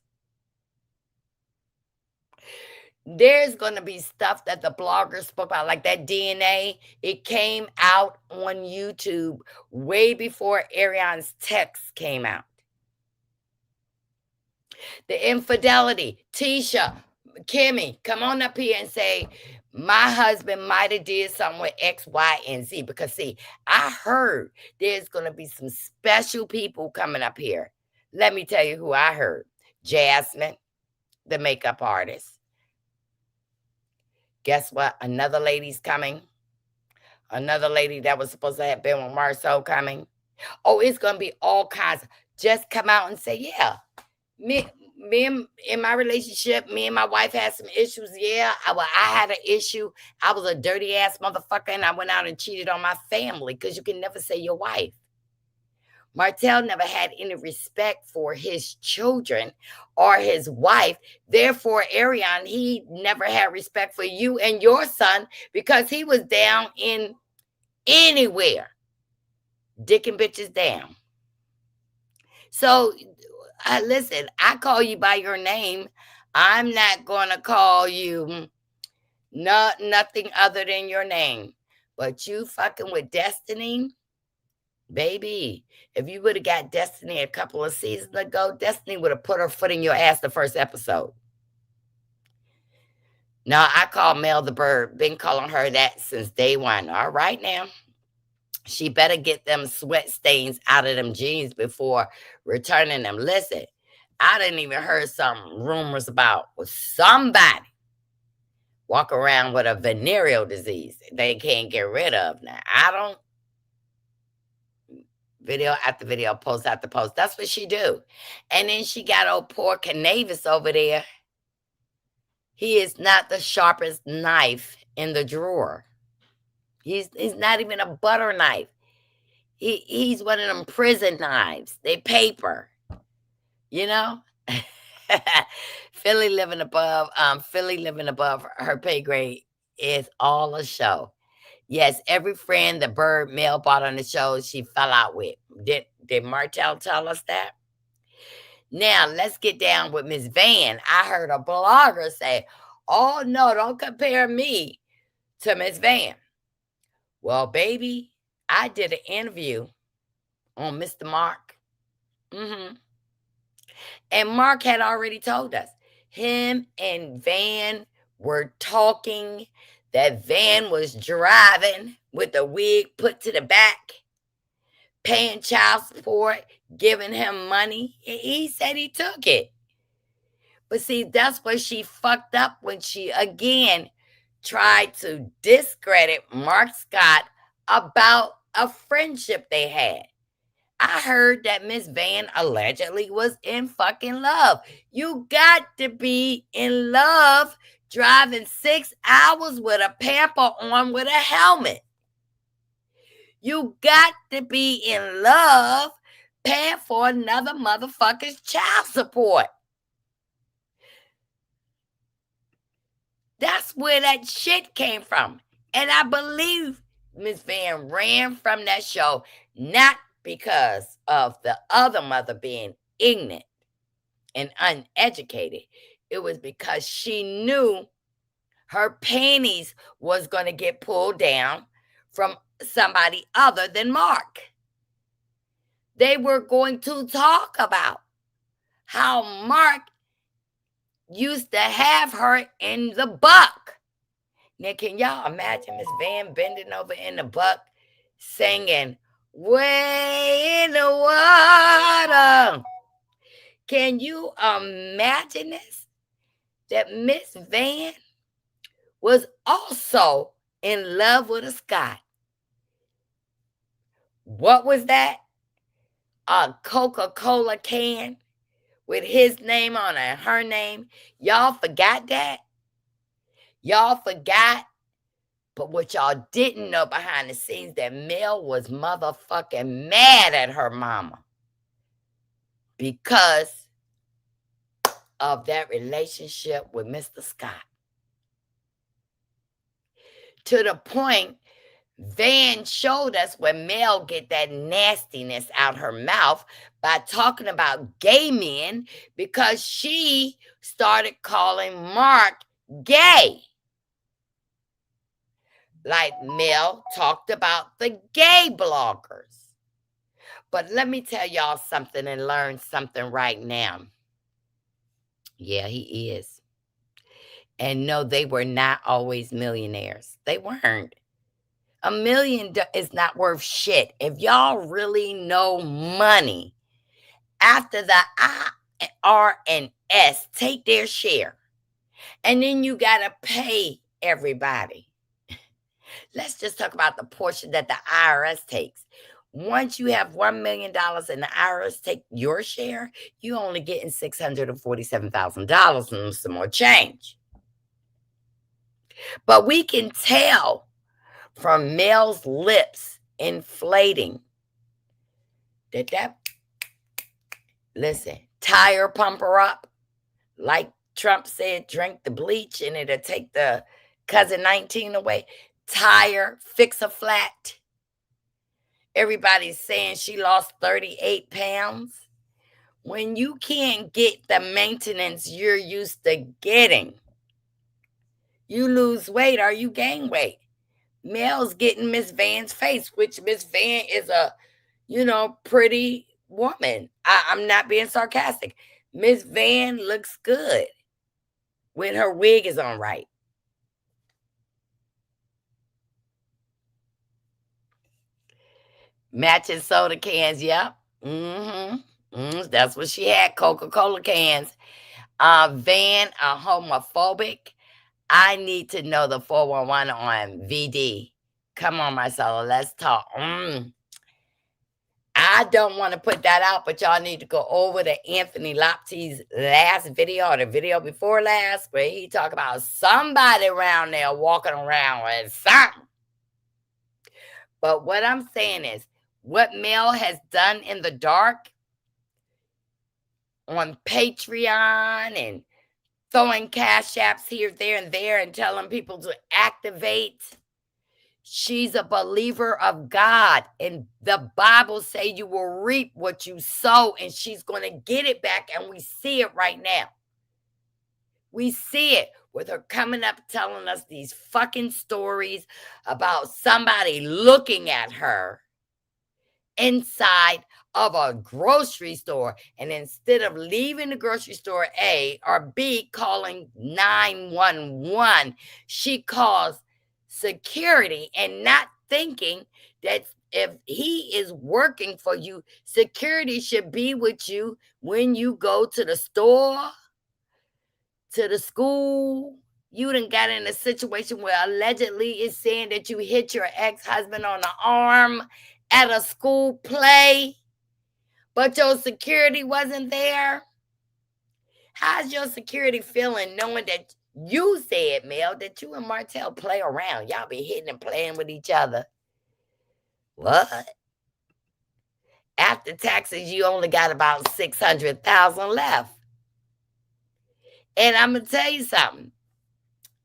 There's going to be stuff that the bloggers spoke about, like that DNA. It came out on YouTube way before ARRIONE's text came out. The infidelity. Tisha, Kimmy, come on up here and say, my husband might have did something with X, Y, and Z. Because, see, I heard there's going to be some special people coming up here. Let me tell you who I heard. Jasmine, the makeup artist. Guess what? Another lady's coming. Another lady that was supposed to have been with Marceau coming. Oh, it's going to be all kinds. Just come out and say, yeah, me in my relationship, me and my wife had some issues. Yeah, I had an issue. I was a dirty ass motherfucker, and I went out and cheated on my family, because you can never say your wife. Martell never had any respect for his children or his wife. Therefore, ARRIONE, he never had respect for you and your son, because he was down in anywhere, dicking bitches down. So, listen, I call you by your name. I'm not going to call you nothing other than your name. But you fucking with Destiny, baby, if you would have got Destiny a couple of seasons ago, Destiny would have put her foot in your ass the first episode. Now, I call Mel the Bird. Been calling her that since day one. All right, now. She better get them sweat stains out of them jeans before returning them. Listen, I didn't even heard some rumors about somebody walk around with a venereal disease they can't get rid of. Now, I don't. Video after video, post after post. That's what she do. And then she got old poor Canavis over there. He is not the sharpest knife in the drawer. He's not even a butter knife. He's one of them prison knives. They paper. You know? Philly living above her pay grade is all a show. Yes, every friend the Bird Mel bought on the show, she fell out with. Did Martell tell us that? Now, let's get down with Miss Van. I heard a blogger say, oh, no, don't compare me to Miss Van. Well, baby, I did an interview on Mr. Mark. And Mark had already told us him and Van were talking, that Van was driving with a wig put to the back, paying child support, giving him money. He said he took it. But see, that's where she fucked up when she again tried to discredit Mark Scott about a friendship they had. I heard that Miss Van allegedly was in fucking love. You got to be in love driving 6 hours with a pamper on with a helmet. You got to be in love paying for another motherfucker's child support. That's where that shit came from. And I believe Miss Van ran from that show not because of the other mother being ignorant and uneducated. It was because she knew her panties was going to get pulled down from somebody other than Mark. They were going to talk about how Mark used to have her in the buck. Now, can y'all imagine Miss Van bending over in the buck singing, "Way in the water"? Can you imagine this? That Miss Van was also in love with a Scott. What was that? A Coca-Cola can with his name on it and her name. Y'all forgot that? Y'all forgot? But what y'all didn't know behind the scenes, that Mel was motherfucking mad at her mama because of that relationship with Mr. Scott. To the point, Van showed us where Mel get that nastiness out her mouth by talking about gay men because she started calling Mark gay. Like Mel talked about the gay bloggers. But let me tell y'all something and learn something right now. Yeah, he is. And no, they were not always millionaires. They weren't. $1 million is not worth shit. If y'all really know money, after the I, R, and S take their share, and then you got to pay everybody. Let's just talk about the portion that the IRS takes. Once you have $1 million and the IRS take your share, you only getting $647,000 and some more change. But we can tell from Mel's lips inflating that listen, tire pumper up, like Trump said, drink the bleach and it'll take the cousin 19 away. Tire fix a flat. Everybody's saying she lost 38 pounds. When you can't get the maintenance you're used to getting, you lose weight or you gain weight. Mel's getting Miss Van's face, which Miss Van is a, pretty woman. I'm not being sarcastic. Miss Van looks good when her wig is on right. Matching soda cans, yep. That's what she had, Coca-Cola cans. Van, homophobic. I need to know the 411 on VD. Come on, Marcella, let's talk. I don't want to put that out, but y'all need to go over to Anthony Lopte's last video or the video before last, where he talked about somebody around there walking around with something. But what I'm saying is, what Mel has done in the dark on Patreon and throwing cash apps here, there, and there and telling people to activate. She's a believer of God. And the Bible say you will reap what you sow, and she's going to get it back. And we see it right now. We see it. with her coming up telling us these fucking stories about somebody looking at her inside of a grocery store, and instead of leaving the grocery store A or B calling 911, she calls security, and not thinking that if he is working for you, security should be with you when you go to the store, to the school. You done got in a situation where allegedly it's saying that you hit your ex-husband on the arm at a school play, but your security wasn't there. How's your security feeling knowing that you said, Mel, that you and Martell play around? Y'all be hitting and playing with each other. What? After taxes, you only got about $600,000 left. And I'm going to tell you something.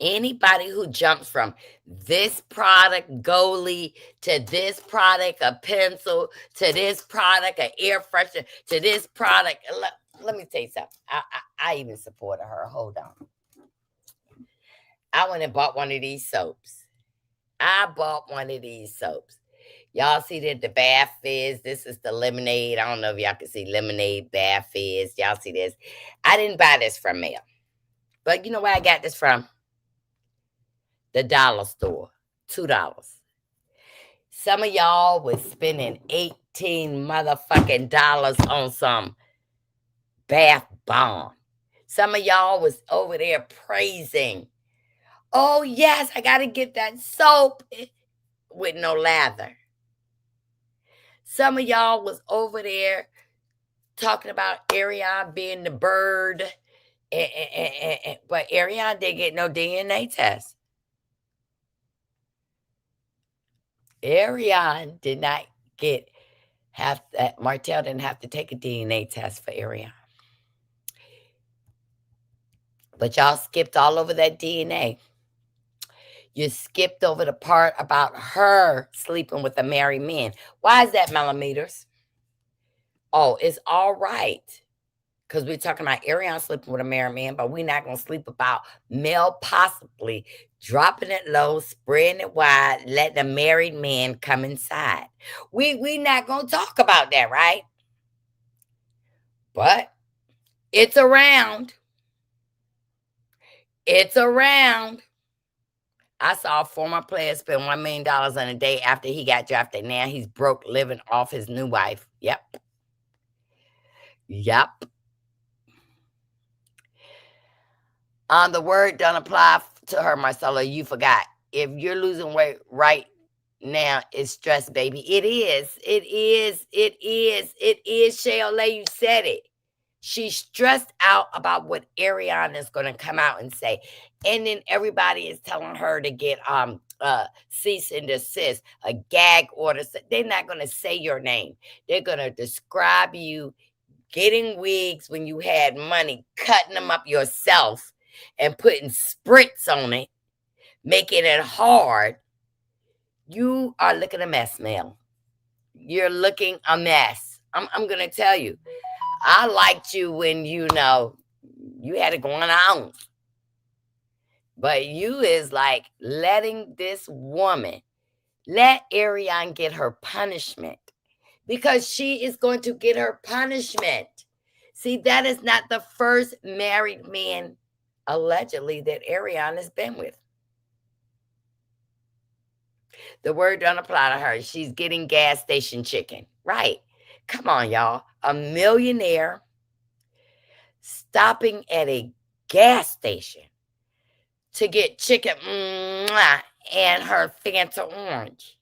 Anybody who jumps from this product goalie to this product a pencil to this product an air freshener to this product, let me tell you something. I even supported her. Hold on. I went and bought one of these soaps. Y'all see that the Bath Fizz? This is the lemonade. I don't know if y'all can see lemonade, Bath Fizz. Y'all see this? I didn't buy this from Mel. But you know where I got this from? The dollar store. $2. Some of y'all was spending 18 motherfucking dollars on some bath bomb. Some of y'all was over there praising. Oh, yes, I got to get that soap with no lather. Some of y'all was over there talking about ARRIONE being the bird. But ARRIONE didn't get no DNA test. ARRIONE did not Martell didn't have to take a DNA test for ARRIONE. But y'all skipped all over that DNA. You skipped over the part about her sleeping with a married man. Why is that, millimeters? Oh, it's all right. Because we're talking about ARRIONE sleeping with a married man, but we're not going to sleep about Mel possibly dropping it low, spreading it wide, letting a married man come inside. We not going to talk about that, right? But it's around. It's around. I saw a former player spend $1 million on a day after he got drafted. Now he's broke, living off his new wife. Yep. The word don't apply to her, Marcella. You forgot. If you're losing weight right now, it's stress, baby. It is. Shayla, you said it. She's stressed out about what ARRIONE is going to come out and say. And then everybody is telling her to get cease and desist, a gag order. They're not going to say your name. They're going to describe you getting wigs when you had money, cutting them up yourself, and putting spritz on it, making it hard. You are looking a mess, Mel. You're looking a mess. I'm going to tell you. I liked you when, you had it going on. But you is like letting this woman, let ARRIONE get her punishment. Because she is going to get her punishment. See, that is not the first married man, allegedly, that ARRIONE has been with. The word don't apply to her. She's getting gas station chicken. Right. Come on, y'all. A millionaire stopping at a gas station to get chicken and her Fanta orange.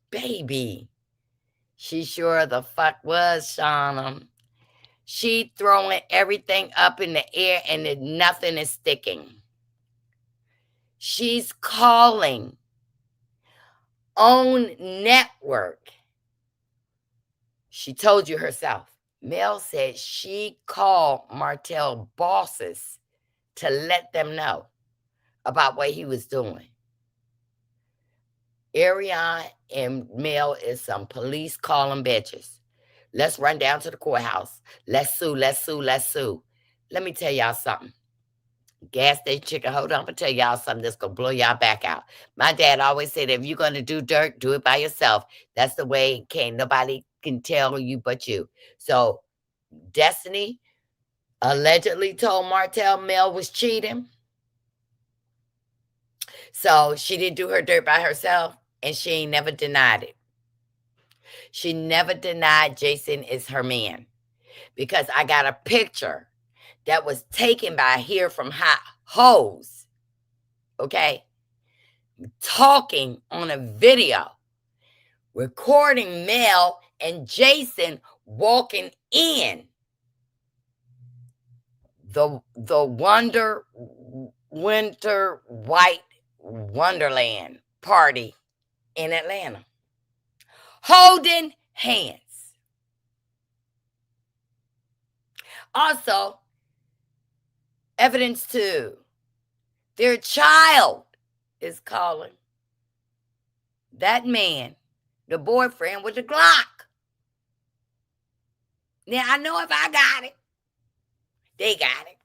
Baby. She sure the fuck was, Shauna. She throwing everything up in the air and nothing is sticking. She's calling OWN network. She told you herself. Mel said she called Martell bosses to let them know about what he was doing. ARRIONE and Mel is some police calling bitches. Let's run down to the courthouse. Let's sue. Let me tell y'all something. Gas station chicken. Hold on, I'm gonna tell y'all something that's gonna blow y'all back out. My dad always said, if you're gonna do dirt, do it by yourself. That's the way. Can't nobody can tell you but you. So Destiny allegedly told Martell Mel was cheating. So she didn't do her dirt by herself, and she ain't never denied it. She never denied Jason is her man, because I got a picture that was taken by Here from Hot Hoes, okay, talking on a video, recording Mel and Jason walking in the Winter White Wonderland party in Atlanta, holding hands. Also, evidence 2, their child is calling that man the boyfriend with the Glock. Now, I know if I got it, they got it.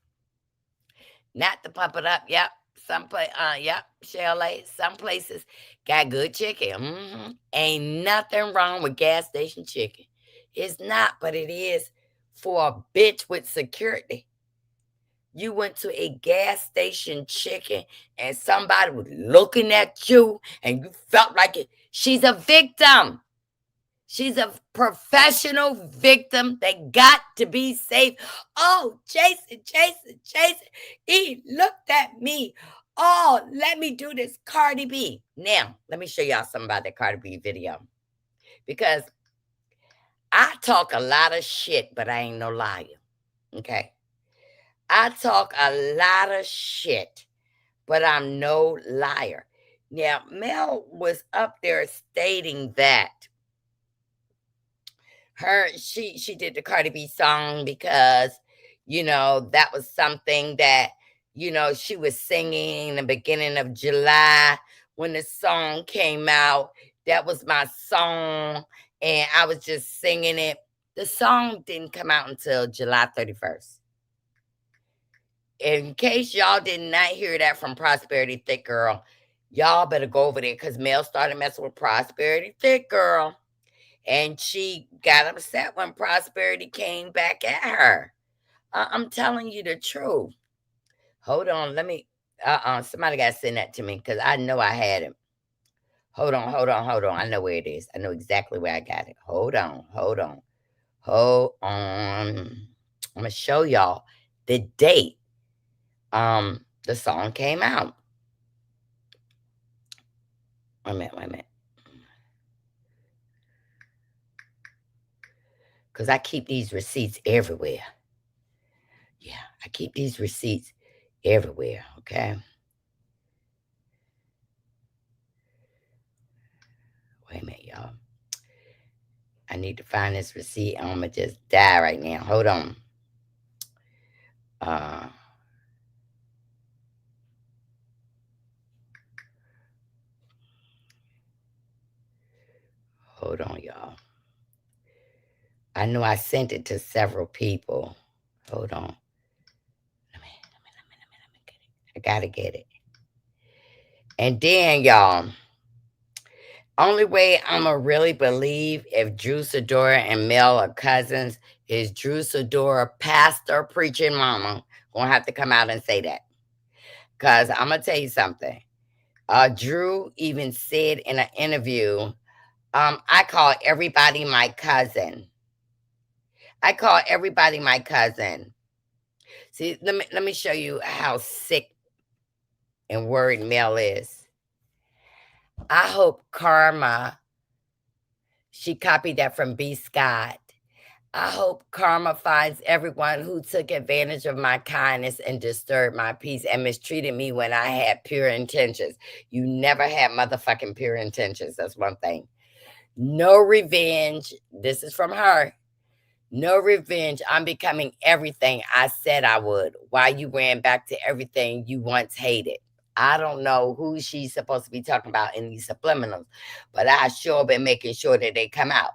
Not to pump it up. Yep. Yep. Chalet. Some places got good chicken. Ain't nothing wrong with gas station chicken. It's not, but it is for a bitch with security. You went to a gas station chicken and somebody was looking at you and you felt like it. She's a victim. She's a professional victim that got to be safe. Oh, Jason, he looked at me. Oh, let me do this Cardi B. Now, let me show y'all something about that Cardi B video. Because I talk a lot of shit, but I ain't no liar. Okay? I talk a lot of shit, but I'm no liar. Now, Mel was up there stating that she did the Cardi B song because, that was something that, she was singing in the beginning of July when the song came out. That was my song, and I was just singing it. The song didn't come out until July 31st. In case y'all did not hear that from Prosperity Thick Girl, y'all better go over there, because Mel started messing with Prosperity Thick Girl. And she got upset when Prosperity came back at her. I'm telling you the truth. Hold on, let me, somebody got to send that to me, because I know I had it. Hold on. I know where it is. I know exactly where I got it. Hold on. I'm going to show y'all the date the song came out. Wait a minute. Because I keep these receipts everywhere. Yeah, I keep these receipts everywhere, okay? Wait a minute, y'all. I need to find this receipt. I'm going to just die right now. Hold on. Hold on, y'all. I know I sent it to several people. Hold on. Let me get it. I gotta get it. And then, y'all, only way I'ma really believe if Drew Sidora and Mel are cousins is Drew Sidora, pastor, preaching mama, gonna have to come out and say that. Because I'm gonna tell you something. Drew even said in an interview, I call everybody my cousin. See, let me show you how sick and worried Mel is. I hope Karma, she copied that from B. Scott. I hope Karma finds everyone who took advantage of my kindness and disturbed my peace and mistreated me when I had pure intentions. You never had motherfucking pure intentions. That's one thing. No revenge. This is from her. No revenge. I'm becoming everything I said I would. Why you ran back to everything you once hated. I don't know who she's supposed to be talking about in these subliminals, but I sure been making sure that they come out.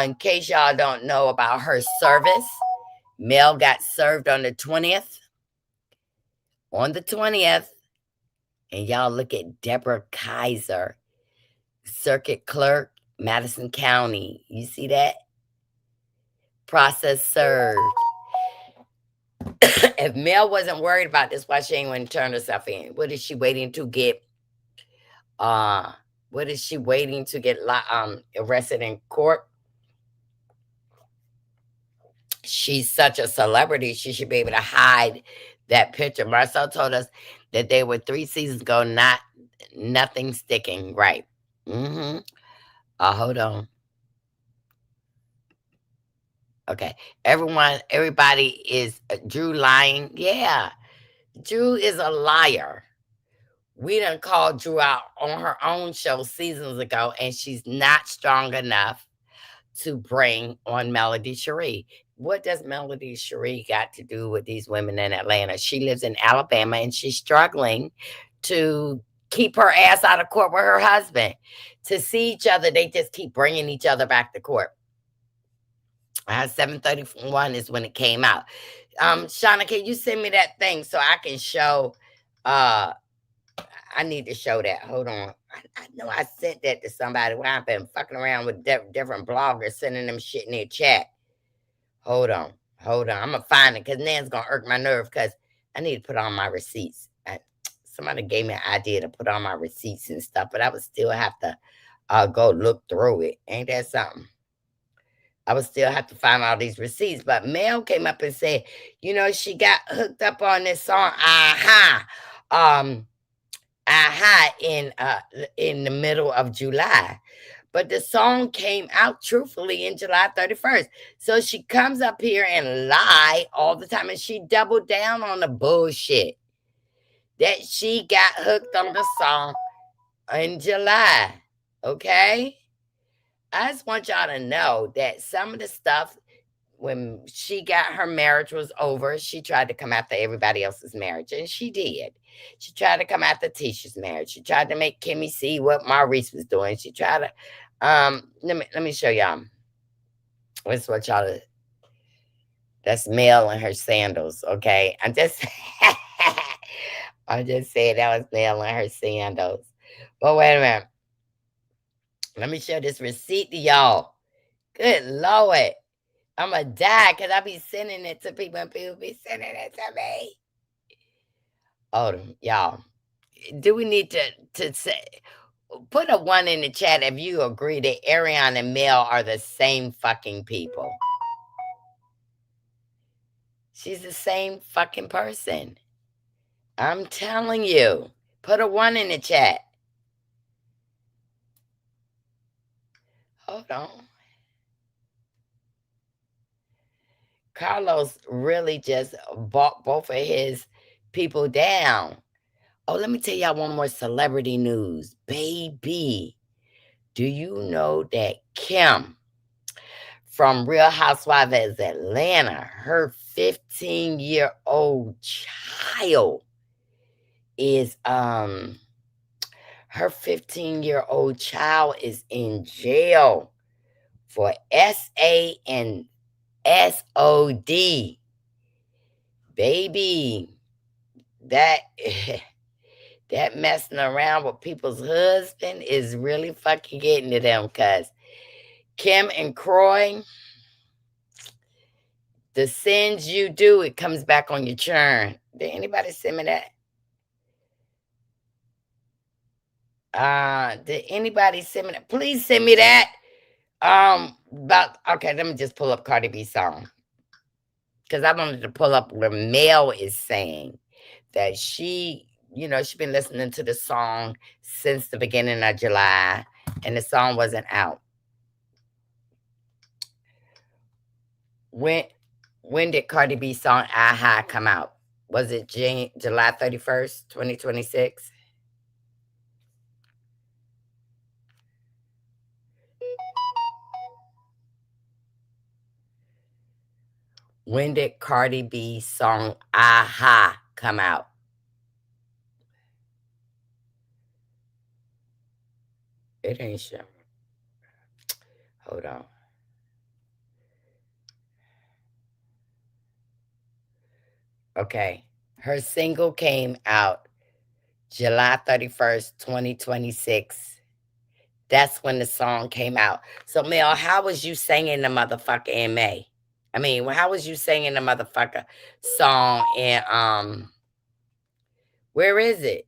In case y'all don't know about her service, Mel got served on the 20th on the 20th. And y'all look at Deborah Kaiser, circuit clerk, Madison County. You see that? Process served. If Mel wasn't worried about this, why she ain't want to turn herself in? What is she waiting to get? What is she waiting to get arrested in court? She's such a celebrity. She should be able to hide that picture. Marcel told us that they were 3 seasons ago, nothing sticking. Right. Mm-hmm. Hold on. Okay. Everybody is Drew lying. Yeah. Drew is a liar. We done called Drew out on her own show seasons ago, and she's not strong enough to bring on Melody Cherie. What does Melody Cherie got to do with these women in Atlanta? She lives in Alabama, and she's struggling to keep her ass out of court with her husband. To see each other, they just keep bringing each other back to court. 7:31 is when it came out. Shauna, can you send me that thing so I can show? I need to show that. Hold on. I know I sent that to somebody while I've been fucking around with different bloggers sending them shit in their chat. Hold on. I'm going to find it because Nan's going to irk my nerve because I need to put on my receipts. Somebody gave me an idea to put on my receipts and stuff, but I would still have to go look through it. Ain't that something? I would still have to find all these receipts. But Mel came up and said, she got hooked up on this song, in the middle of July. But the song came out truthfully in July 31st. So she comes up here and lie all the time. And she doubled down on the bullshit that she got hooked on the song in July. Okay? I just want y'all to know that some of the stuff, when she got her marriage was over, she tried to come after everybody else's marriage, and she did. She tried to come after Tisha's marriage. She tried to make Kimmy see what Maurice was doing. She tried to, let me show y'all. That's what y'all. That's Mel in her sandals. Okay, I'm just saying that was Mel in her sandals. But wait a minute. Let me show this receipt to y'all. Good Lord. I'm going to die because I be sending it to people and people be sending it to me. Oh, y'all. Do we need to say, put a 1 in the chat if you agree that ARRIONE and Mel are the same fucking people? She's the same fucking person. I'm telling you. Put a 1 in the chat. Hold on. Carlos really just bought both of his people down. Oh, let me tell y'all one more celebrity news. Baby, do you know that Kim from Real Housewives of Atlanta, her 15-year-old child is her 15-year-old child is in jail for SA and SOD. Baby, that messing around with people's husband is really fucking getting to them, because Kim and Croy, the sins you do, it comes back on your churn. Did anybody send me that? Did anybody send me that? Please send me that. Okay, let me just pull up Cardi B's song, because I wanted to pull up where Mel is saying that she's been listening to the song since the beginning of July, and the song wasn't out. When did Cardi B's song "Aha" come out? Was it July 31st, 2026? When did Cardi B's song "Aha" come out? It ain't showing. Hold on. Okay. Her single came out July 31st, 2026. That's when the song came out. So, Mel, how was you singing the motherfucker in May? I mean, how was you singing the motherfucker song in where is it?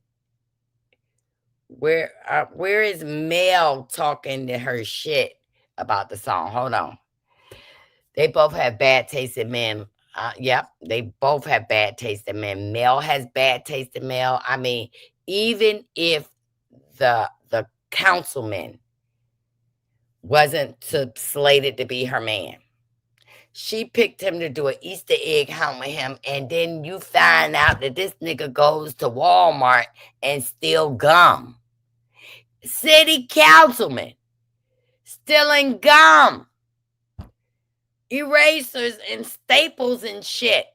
Where is Mel talking to her shit about the song? Hold on. They both have bad taste in men. Yep, they both have bad taste in men. Mel has bad taste in Mel. I mean, even if the councilman wasn't slated to be her man, she picked him to do an Easter egg hunt with him, and then you find out that this nigga goes to Walmart and steal gum. City councilman stealing gum, erasers and staples and shit.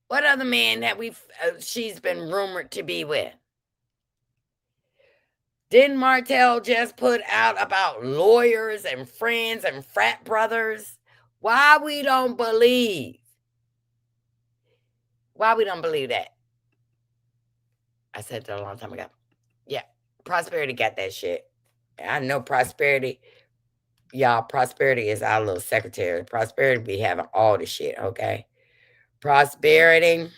What other man have she's been rumored to be with? Didn't Martell just put out about lawyers and friends and frat brothers? Why we don't believe? Why we don't believe that? I said that a long time ago. Yeah, Prosperity got that shit. I know Prosperity. Y'all, Prosperity is our little secretary. Prosperity be having all the shit, okay? Prosperity.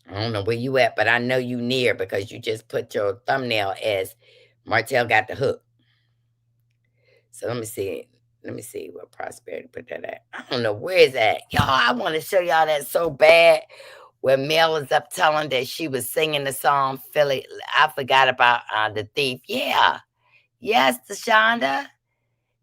I don't know where you at, but I know you near because you just put your thumbnail as Martell got the hook. So let me see. Let me see what Prosperity put that at. I don't know where is that. Y'all, I want to show y'all that so bad. Where Mel was up telling that she was singing the song Philly. I forgot about the thief. Yeah. Yes, Deshonda.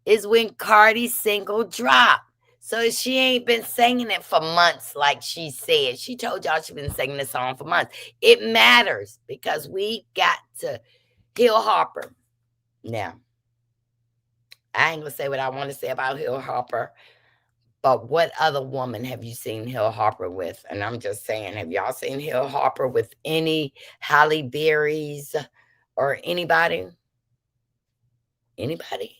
Is when Cardi's single dropped. So she ain't been singing it for months like she said. She told y'all she been singing the song for months. It matters because we got to Hill Harper. Now, I ain't gonna say what I want to say about Hill Harper, but what other woman have you seen Hill Harper with? And I'm just saying, have y'all seen Hill Harper with any Halle Berry's or anybody? Anybody?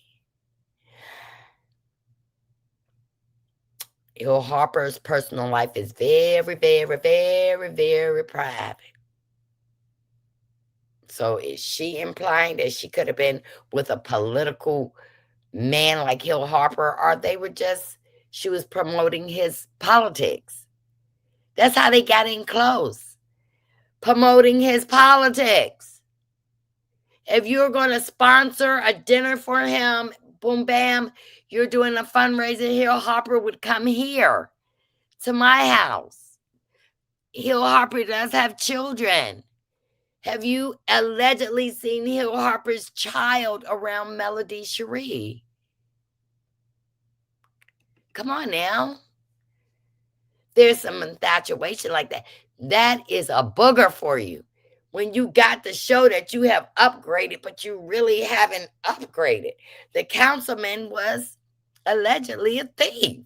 Hill Harper's personal life is very, very, very, very private. So is she implying that she could have been with a political man like Hill Harper, or she was promoting his politics? That's how they got in close. Promoting his politics. If you're going to sponsor a dinner for him, boom, bam, you're doing a fundraiser, Hill Harper would come here to my house. Hill Harper does have children. Have you allegedly seen Hill Harper's child around Melody Cherie? Come on now. There's some infatuation like that. That is a booger for you. When you got to show that you have upgraded, but you really haven't upgraded. The councilman was allegedly a thief.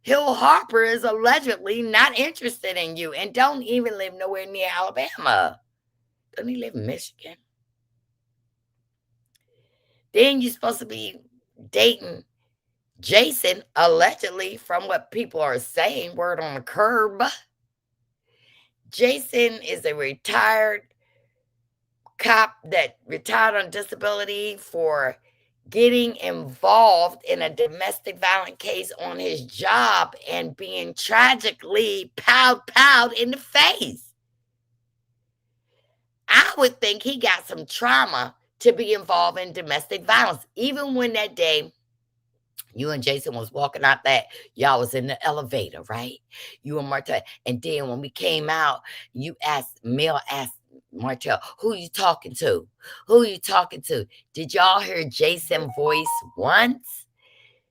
Hill Harper is allegedly not interested in you and don't even live nowhere near Alabama. Doesn't he live in Michigan? Then you're supposed to be dating Jason, allegedly, from what people are saying, word on the curb. Jason is a retired cop that retired on disability for getting involved in a domestic violence case on his job and being tragically powed in the face. I would think he got some trauma to be involved in domestic violence. Even when that day you and Jason was walking out y'all was in the elevator, right? You and Martell. And then when we came out, Mel asked Martell, who you talking to? Who you talking to? Did y'all hear Jason's voice once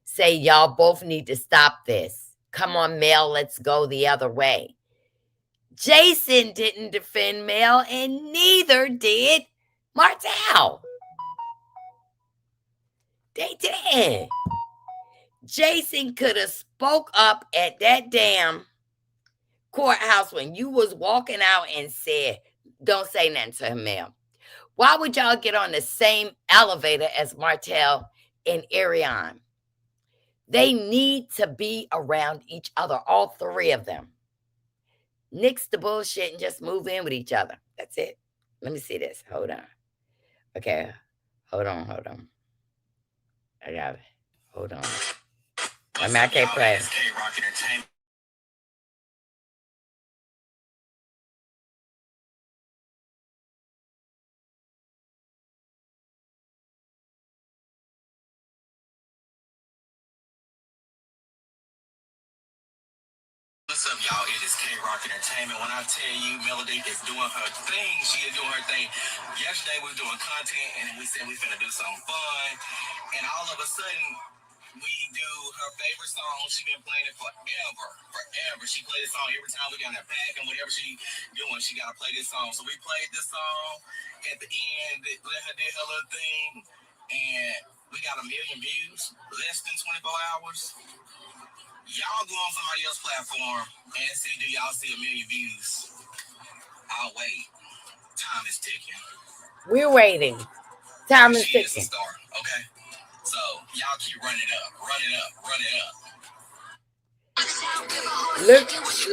say, y'all both need to stop this? Come on, Mel, let's go the other way. Jason didn't defend Mel, and neither did Martell. They did. Jason could have spoke up at that damn courthouse when you was walking out and said, don't say nothing to him, Mel. Why would y'all get on the same elevator as Martell and ARRIONE? They need to be around each other, all three of them. Nix the bullshit and just move in with each other. That's it. Let me see this. Hold on. Okay. Hold on. I got it. Hold on. I mean, I can't play. What's up, y'all? It is K-Rock Entertainment. When I tell you Melody is doing her thing, she is doing her thing. Yesterday we were doing content and we said we finna do something fun. And all of a sudden, we do her favorite song. She been playing it forever. She played this song every time we got in that pack and whatever she doing, she gotta play this song. So we played this song at the end, let her do her little thing, and we got 1 million views, less than 24 hours. Y'all go on somebody else's platform and see, do y'all see 1 million views? I'll wait. Time is ticking. We're waiting. Time is ticking. She is a star, okay? So y'all keep running it up.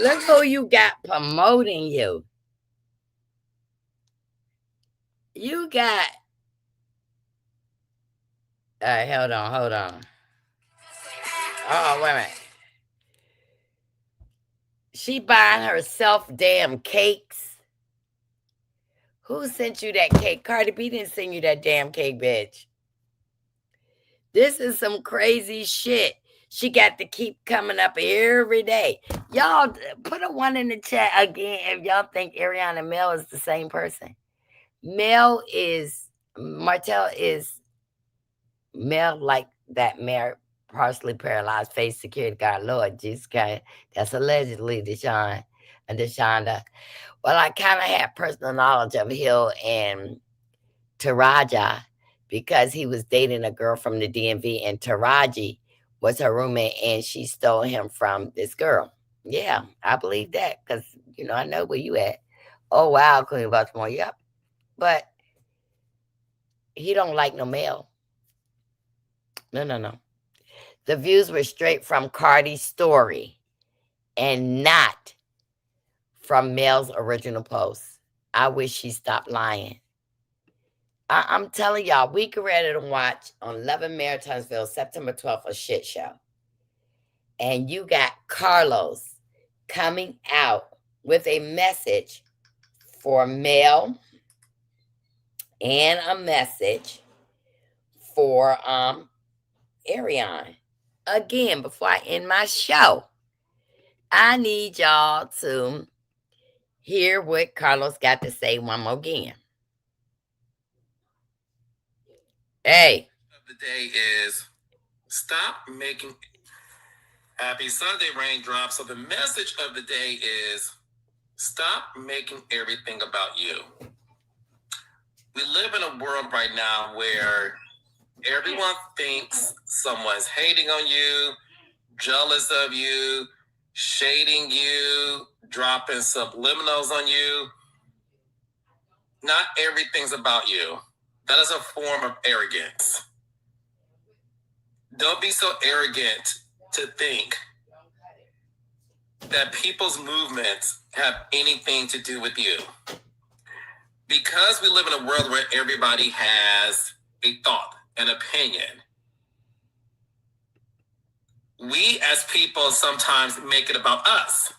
Look who you got promoting you. You got. Hold on. Oh, wait a minute. She buying herself damn cakes. Who sent you that cake? Cardi B didn't send you that damn cake, bitch. This is some crazy shit. She got to keep coming up every day. Y'all put a 1 in the chat again if y'all think ARRIONE and Mel is the same person. Martell is Mel, like that partially paralyzed face security guard. Lord Jesus Christ. That's allegedly Deshaun and Deshaunda. Well, I kind of had personal knowledge of Hill and Taraji because he was dating a girl from the DMV, and Taraji was her roommate, and she stole him from this girl. Yeah, I believe that because, I know where you at. Oh, wow, Queen Baltimore. Yep. But he don't like no male. No. The views were straight from Cardi's story and not from Mel's original post. I wish she stopped lying. I'm telling y'all, we can ready to watch on Love and Maritinesville, September 12th, a shit show. And you got Carlos coming out with a message for Mel and a message for ARRIONE. Again, before I end my show, I need y'all to hear what Carlos got to say one more again. Hey. The day is stop making happy Sunday raindrops. So the message of the day is stop making everything about you. We live in a world right now where everyone thinks someone's hating on you, jealous of you, shading you, dropping subliminals on you. Not everything's about you. That is a form of arrogance. Don't be so arrogant to think that people's movements have anything to do with you. Because we live in a world where everybody has a thought, an opinion, we as people sometimes make it about us.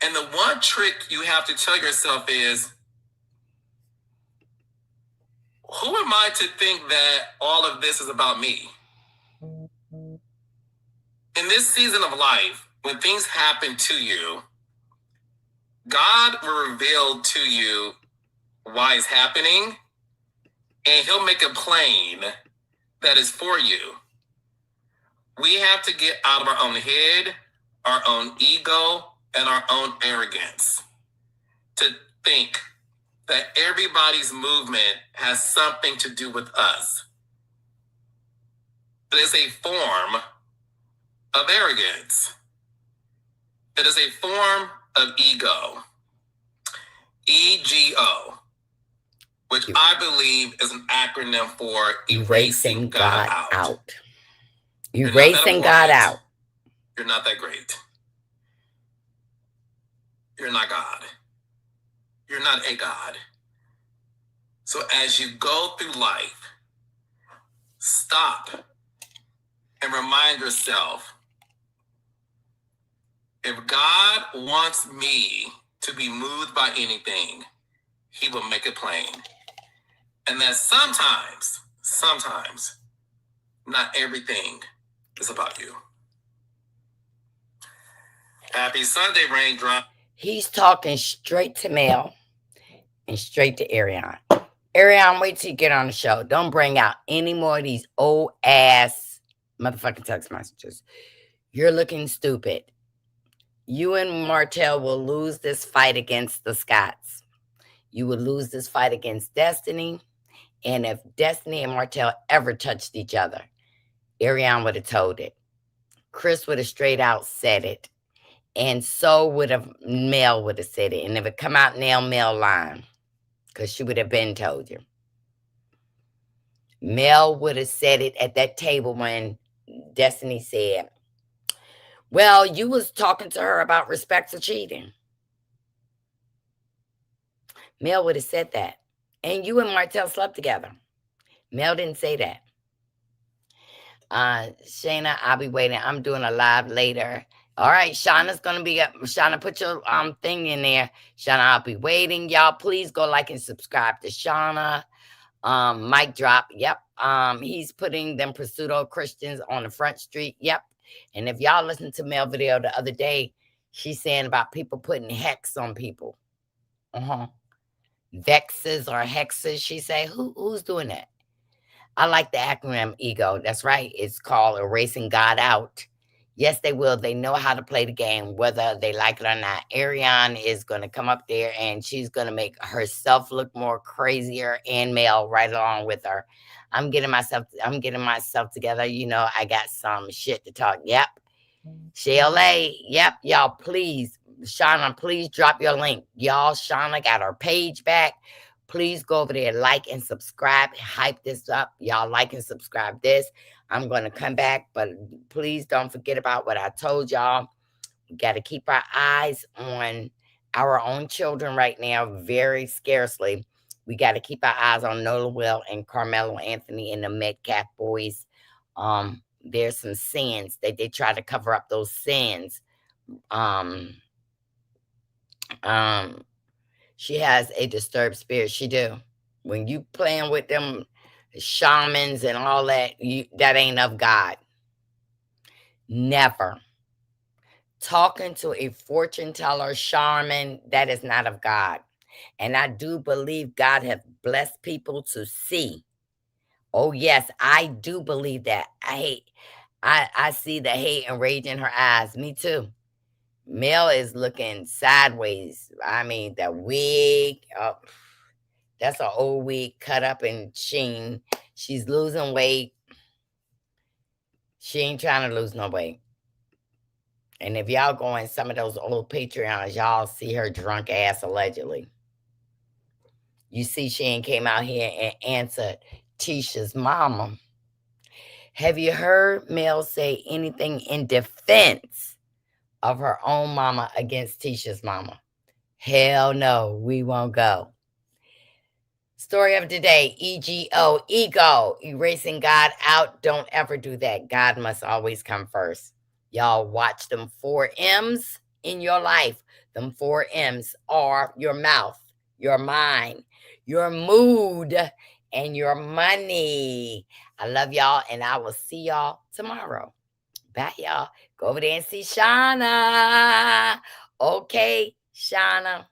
And the one trick you have to tell yourself is, who am I to think that all of this is about me? In this season of life, when things happen to you, God will reveal to you why it's happening, and he'll make a plain that is for you. We have to get out of our own head, our own ego, and our own arrogance to think that everybody's movement has something to do with us. It is a form of arrogance. It is a form of ego. EGO, which I believe is an acronym for erasing God out. Erasing God out. You're not that great. You're not God. You're not a God. So as you go through life, stop and remind yourself, if God wants me to be moved by anything, he will make it plain. And that sometimes, not everything is about you. Happy Sunday, Raindrop. He's talking straight to Mel and straight to ARRIONE. ARRIONE, wait till you get on the show. Don't bring out any more of these old ass motherfucking text messages. You're looking stupid. You and Martell will lose this fight against the Scotts. You will lose this fight against Destiny. And if Destiny and Martell ever touched each other, ARRIONE would have told it. Chris would have straight out said it. And so would have Mel would have said it. And if it come out now, Mel lying. Because she would have been told you. Mel would have said it at that table when Destiny said, well, you was talking to her about respect for cheating. Mel would have said that. And you and Martell slept together. Mel didn't say that. Shayna, I'll be waiting. I'm doing a live later. All right, Shauna's going to be up. Shauna, put your thing in there. Shauna, I'll be waiting. Y'all, please go like and subscribe to Shauna. Mic drop. Yep. He's putting them Pseudo Christians on the front street. Yep. And if y'all listened to Mel video the other day, she's saying about people putting hex on people. Vexes or hexes, she say. Who's doing that? I like the acronym EGO. That's right. It's called Erasing God Out. Yes, they will. They know how to play the game, whether they like it or not. ARRIONE is going to come up there and she's going to make herself look more crazier and Mel right along with her. I'm getting myself together. You know, I got some shit to talk. Yep. Shayla. Yep. Y'all, please. Shauna, please drop your link. Y'all, Shauna got her page back. Please go over there, like and subscribe. Hype this up. Y'all like and subscribe this. I'm going to come back, but please don't forget about what I told y'all. We got to keep our eyes on our own children right now, very scarcely. We got to keep our eyes on Nola Will and Carmelo Anthony and the Metcalf boys. There's some sins that they try to cover up those sins. She has a disturbed spirit. She do. When you playing with them shamans and all that, that ain't of God. Never. Talking to a fortune teller, shaman, that is not of God. And I do believe God has blessed people to see. Oh, yes, I do believe that. I see the hate and rage in her eyes. Me too. Mel is looking sideways. I mean, the wig, that's an old wig cut up in sheen. She's losing weight. She ain't trying to lose no weight. And if y'all go in some of those old Patreons, y'all see her drunk ass allegedly. You see she ain't came out here and answered Tisha's mama. Have you heard Mel say anything in defense of her own mama against Tisha's mama? Hell no, we won't go. Story of the day, EGO, ego, erasing God out. Don't ever do that. God must always come first. Y'all watch them 4 M's in your life. Them 4 M's are your mouth, your mind, your mood, and your money. I love y'all, and I will see y'all tomorrow. Bye, y'all. Go over there and see Shauna. Okay, Shauna.